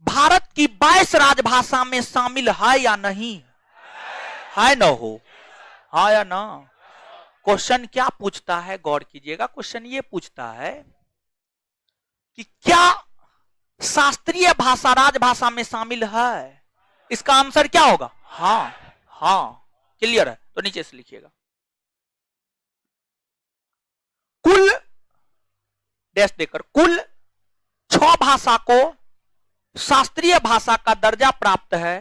भारत की 22 राजभाषा में शामिल है या नहीं है? ना हो, हाँ या ना? क्वेश्चन क्या पूछता है, गौर कीजिएगा। क्वेश्चन ये पूछता है कि क्या शास्त्रीय भाषा राजभाषा में शामिल है? इसका आंसर क्या होगा? हाँ। हाँ, क्लियर है? तो नीचे से लिखिएगा, कुल डैश देकर कुल 6 भाषा को शास्त्रीय भाषा का दर्जा प्राप्त है।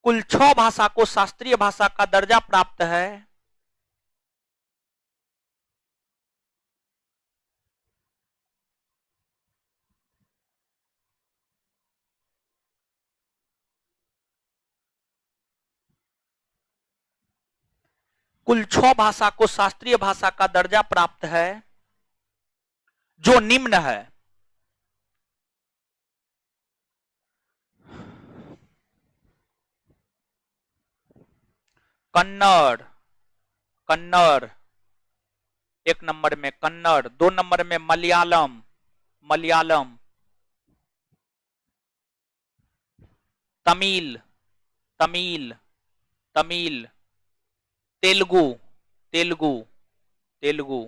कुल 6 भाषा को शास्त्रीय भाषा का दर्जा प्राप्त है। कुल 6 भाषा को शास्त्रीय भाषा का दर्जा प्राप्त है जो निम्न है। कन्नड़, कन्नड़ 1 नंबर में कन्नड़, 2 नंबर में मलयालम, मलयालम, तमिल, तमिल, तमिल, तेलुगु, तेलुगु, तेलुगु,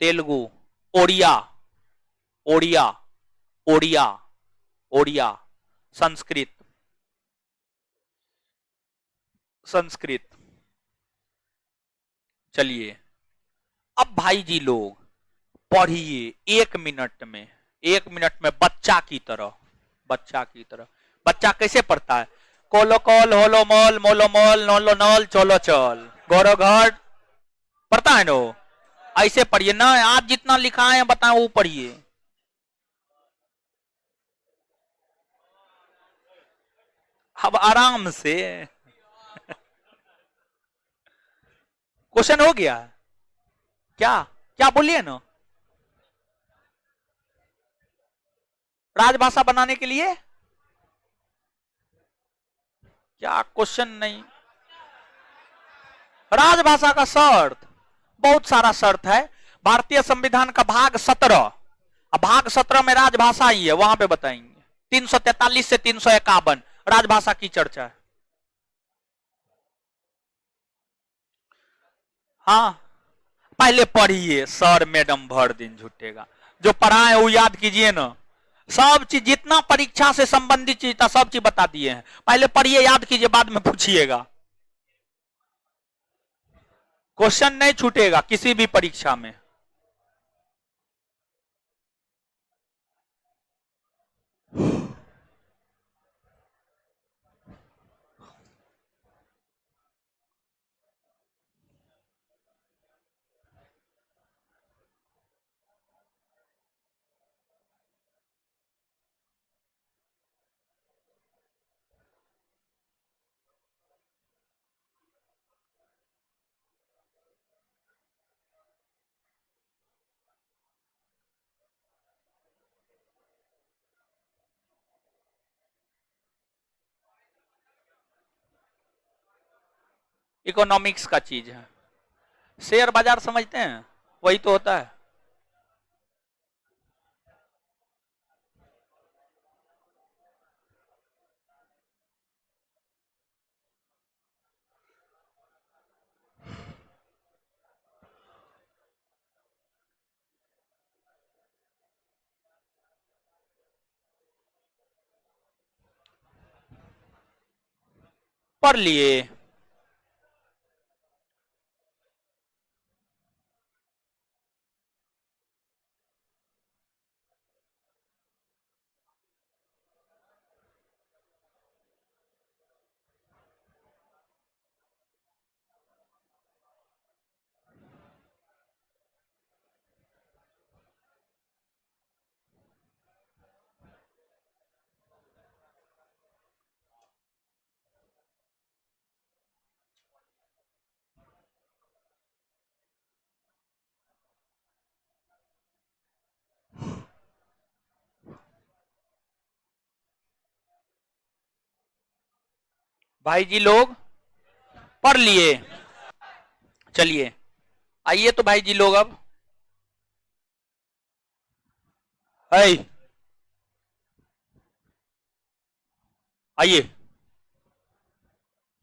तेलुगु, ओडिया, ओडिया, ओडिया, ओडिया, संस्कृत, संस्कृत। चलिए अब भाई जी लोग पढ़िए 1 मिनट में, 1 मिनट में बच्चा की तरह, बच्चा की तरह। बच्चा कैसे पढ़ता है? कोलो कोल, होलो मोल, मोलो मोल, नोलो नोल, चोलो चल, गोरो घट, पढ़ता है नो? ऐसे पढ़िए ना, आज जितना लिखा है बताएं वो पढ़िए। अब आराम से क्वेश्चन हो गया? क्या क्या बोलिए ना? राजभाषा बनाने के लिए क्या क्वेश्चन नहीं? राजभाषा का शर्त बहुत सारा शर्त है। भारतीय संविधान का भाग 17, भाग 17 में राजभाषा ही है, वहां पे बताएंगे। 343 से 351 राजभाषा की चर्चा है। हाँ पहले पढ़िए, सर मैडम भर दिन झूठेगा। जो पढ़ा है वो याद कीजिए ना, सब चीज जितना परीक्षा से संबंधित चीज था सब चीज बता दिए हैं। पहले पढ़िए, याद कीजिए, बाद में पूछिएगा। क्वेश्चन नहीं छूटेगा किसी भी परीक्षा में। इकोनॉमिक्स का चीज है। शेयर बाजार समझते हैं? वही तो होता है। पढ़ लिए? भाई जी लोग पढ़ लिए? चलिए आइए तो भाई जी लोग अब आइए।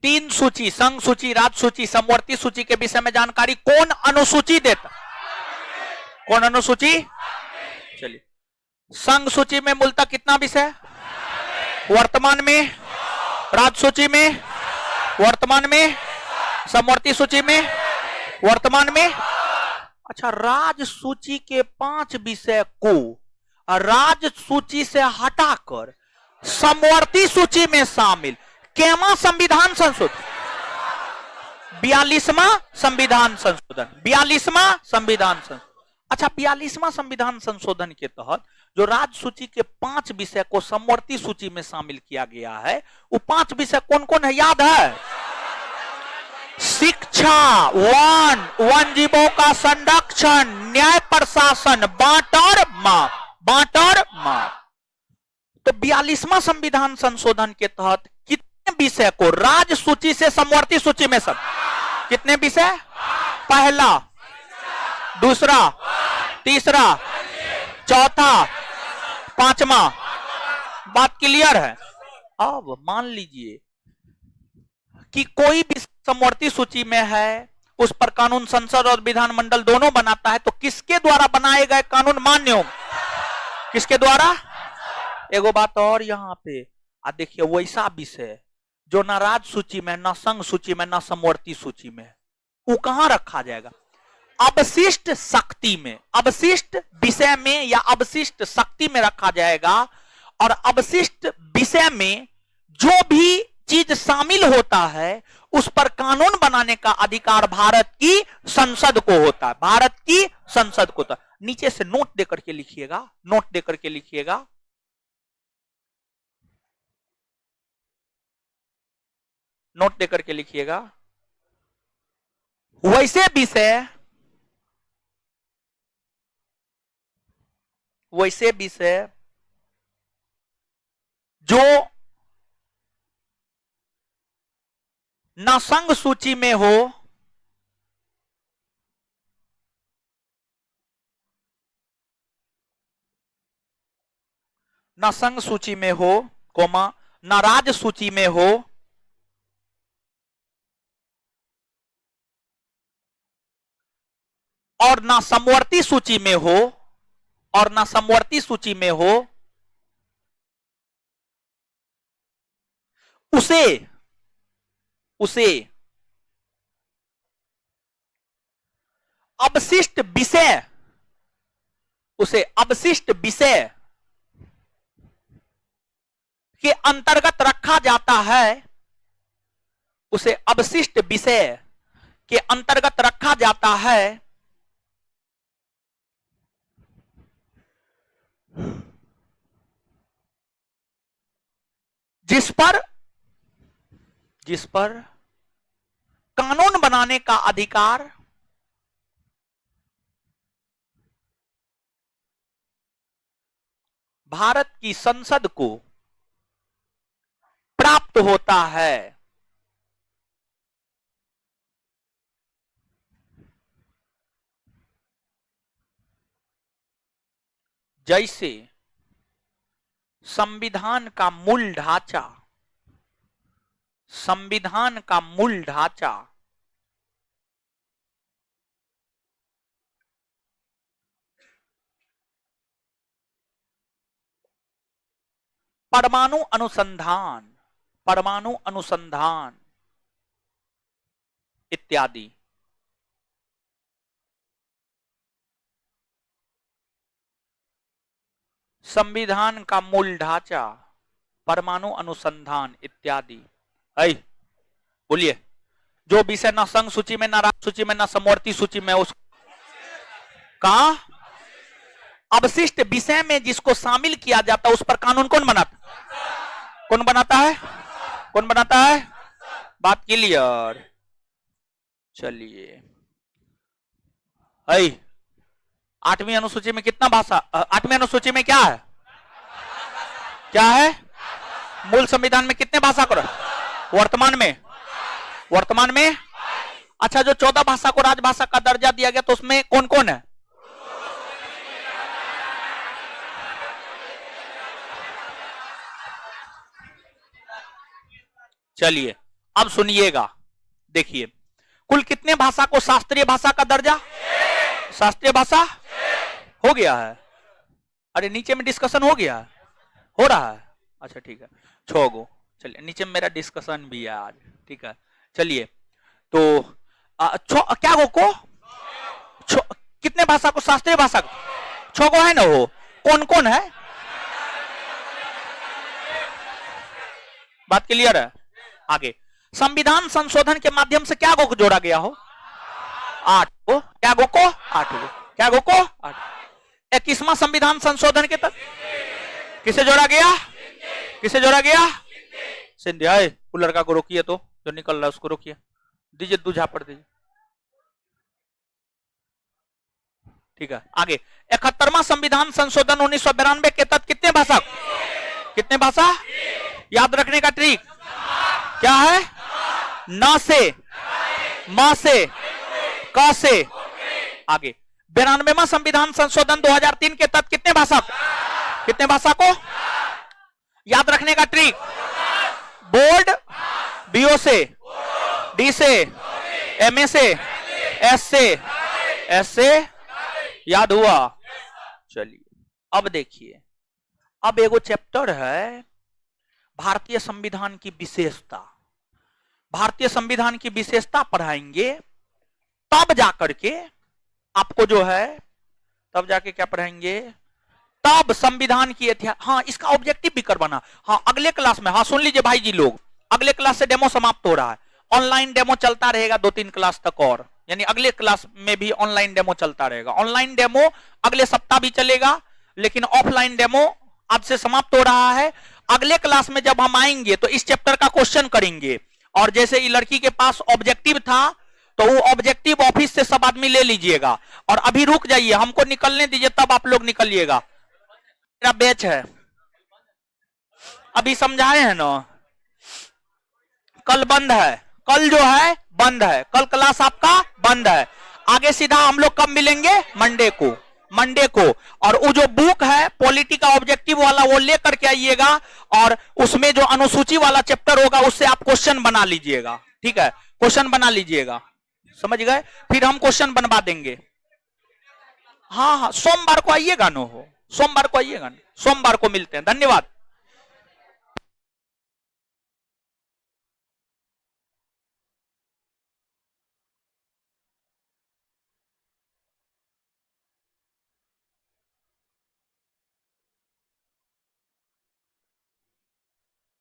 3 सूची, संघ सूची, राज सूची, समवर्ती सूची के विषय में जानकारी कौन अनुसूची देता? कौन अनुसूची? चलिए, संघ सूची में मूलतः कितना विषय? वर्तमान में। राज सूची में? वर्तमान में। समवर्ती सूची में? वर्तमान में। अच्छा, राज सूची के 5 विषय को राज सूची से हटाकर समवर्ती सूची में शामिल। केमा संविधान संशोधन? 42वां संविधान संशोधन, 42वां संविधान संशोधन। अच्छा, 42वां संविधान संशोधन के तहत जो राज सूची के 5 विषय को समवर्ती सूची में शामिल किया गया है, वो 5 विषय कौन कौन है याद है? शिक्षा, वन जीवों का संरक्षण, न्याय प्रशासन, बांट और माप, बांट और माप। तो 42वां संविधान संशोधन के तहत कितने विषय को राज्य सूची से समवर्ती सूची में सब, कितने विषय? पहला, दूसरा, तीसरा, चौथा, पांचवा। बात क्लियर है? अब मान लीजिए कि कोई भी समवर्ती सूची में है, उस पर कानून संसद और विधानमंडल दोनों बनाता है, तो किसके द्वारा बनाए गए कानून मान्य हो? किसके द्वारा? एगो बात और यहां पे देखिए, वैसा विषय जो न राज्य सूची में, न संघ सूची में, न समवर्ती सूची में, वो कहां रखा जाएगा? अवशिष्ट शक्ति में, अवशिष्ट विषय में या अवशिष्ट शक्ति में रखा जाएगा। और अवशिष्ट विषय में जो भी चीज शामिल होता है उस पर कानून बनाने का अधिकार भारत की संसद को होता है, भारत की संसद को होता है। नीचे से नोट देकर के लिखिएगा, नोट देकर के लिखिएगा। नोट देकर के लिखिएगा। वैसे विषय, वैसे विषय जो न संघ सूची में हो, न संघ सूची में हो, कोमा, न राज्य सूची में हो, और न समवर्ती सूची में हो, और न समवर्ती सूची में हो, उसे अवशिष्ट विषय, उसे अवशिष्ट विषय के अंतर्गत रखा जाता है, उसे अवशिष्ट विषय के अंतर्गत रखा जाता है जिस पर कानून बनाने का अधिकार भारत की संसद को प्राप्त होता है। जैसे संविधान का मूल ढांचा, संविधान का मूल ढांचा परमाणु अनुसंधान, परमाणु अनुसंधान इत्यादि, संविधान का मूल ढांचा, परमाणु अनुसंधान इत्यादि। बोलिए, जो विषय न संघ सूची में, न राज्य सूची में, न समवर्ती सूची में, उस कहा अवशिष्ट विषय में जिसको शामिल किया जाता है उस पर कानून कौन बनाता? कौन बनाता है? कौन बनाता है? बात क्लियर? चलिए, 8वीं अनुसूची में कितना भाषा? 8वीं अनुसूची में क्या है? क्या है? मूल संविधान में कितने भाषा को? वर्तमान में, वर्तमान में अच्छा, जो 14 भाषा को राजभाषा का दर्जा दिया गया तो उसमें कौन कौन है? चलिए अब सुनिएगा, देखिए, कुल कितने भाषा को शास्त्रीय भाषा का दर्जा? शास्त्रीय भाषा हो गया है। अरे नीचे में डिस्कशन हो गया, हो रहा है? अच्छा ठीक है, 6 गो। चलिए, नीचे में मेरा डिस्कशन भी है आज, ठीक है। चलिए, तो क्या गो को कितने भाषा को शास्त्रीय भाषा? 6 गो है ना। वो कौन कौन है? बात क्लियर है? आगे, संविधान संशोधन के माध्यम से क्या गो को जोड़ा गया हो? 8 गो। क्या गो को? 8 गो। क्या गो को? 8। 21वां संविधान संशोधन के तहत किसे जोड़ा गया? किसे जोड़ा गया? सिंधिया। वो लड़का को रोकिए, तो जो निकल रहा है उसको रोकिए। दीजिए, दूझा पर दीजिए। ठीक है, आगे 71वां संविधान संशोधन 1992 के तहत कितने भाषा, कितने भाषा? याद रखने का ट्रिक क्या है? न से, म से, क से। आगे 92वां संविधान संशोधन 2003 के तहत कितने भाषा, कितने भाषा को? याद रखने का ट्रिक, बोर्ड बीओ से, डी से, एमए से, एस से, एस से। याद हुआ? चलिए अब देखिए, अब एगो चैप्टर है भारतीय संविधान की विशेषता। भारतीय संविधान की विशेषता पढ़ाएंगे, तब जाकर के आपको जो है, तब जाके क्या पढ़ाएंगे, तब संविधान की इतिहास। हाँ, इसका ऑब्जेक्टिव भी करवाना। हाँ, अगले क्लास में, हाँ सुन लीजिए भाई जी लोग, अगले क्लास से डेमो समाप्त हो रहा है। ऑनलाइन डेमो चलता रहेगा 2-3 क्लास तक, और यानी अगले क्लास में भी ऑनलाइन डेमो चलता रहेगा। ऑनलाइन डेमो अगले सप्ताह भी चलेगा, लेकिन ऑफलाइन डेमो आज से समाप्त हो रहा है। अगले क्लास में जब हम आएंगे तो इस चैप्टर का क्वेश्चन करेंगे, और जैसे ये लड़की के पास ऑब्जेक्टिव था तो वो ऑब्जेक्टिव ऑफिस से सब आदमी ले लीजिएगा। और अभी रुक जाइए, हमको निकलने दीजिए, तब आप लोग निकलिएगा। मेरा बैच है, अभी समझाए हैं ना, कल बंद है, कल जो है बंद है, कल क्लास आपका बंद है। आगे सीधा हम लोग कब मिलेंगे? मंडे को, मंडे को। और वो जो बुक है पॉलिटी का ऑब्जेक्टिव वाला, वो लेकर के आइएगा, और उसमें जो अनुसूची वाला चैप्टर होगा उससे आप क्वेश्चन बना लीजिएगा। ठीक है, क्वेश्चन बना लीजिएगा, समझ गए? फिर हम क्वेश्चन बनवा देंगे। हाँ हाँ, सोमवार को आइएगा, नो हो, सोमवार को आइएगा, सोमवार को मिलते हैं। धन्यवाद।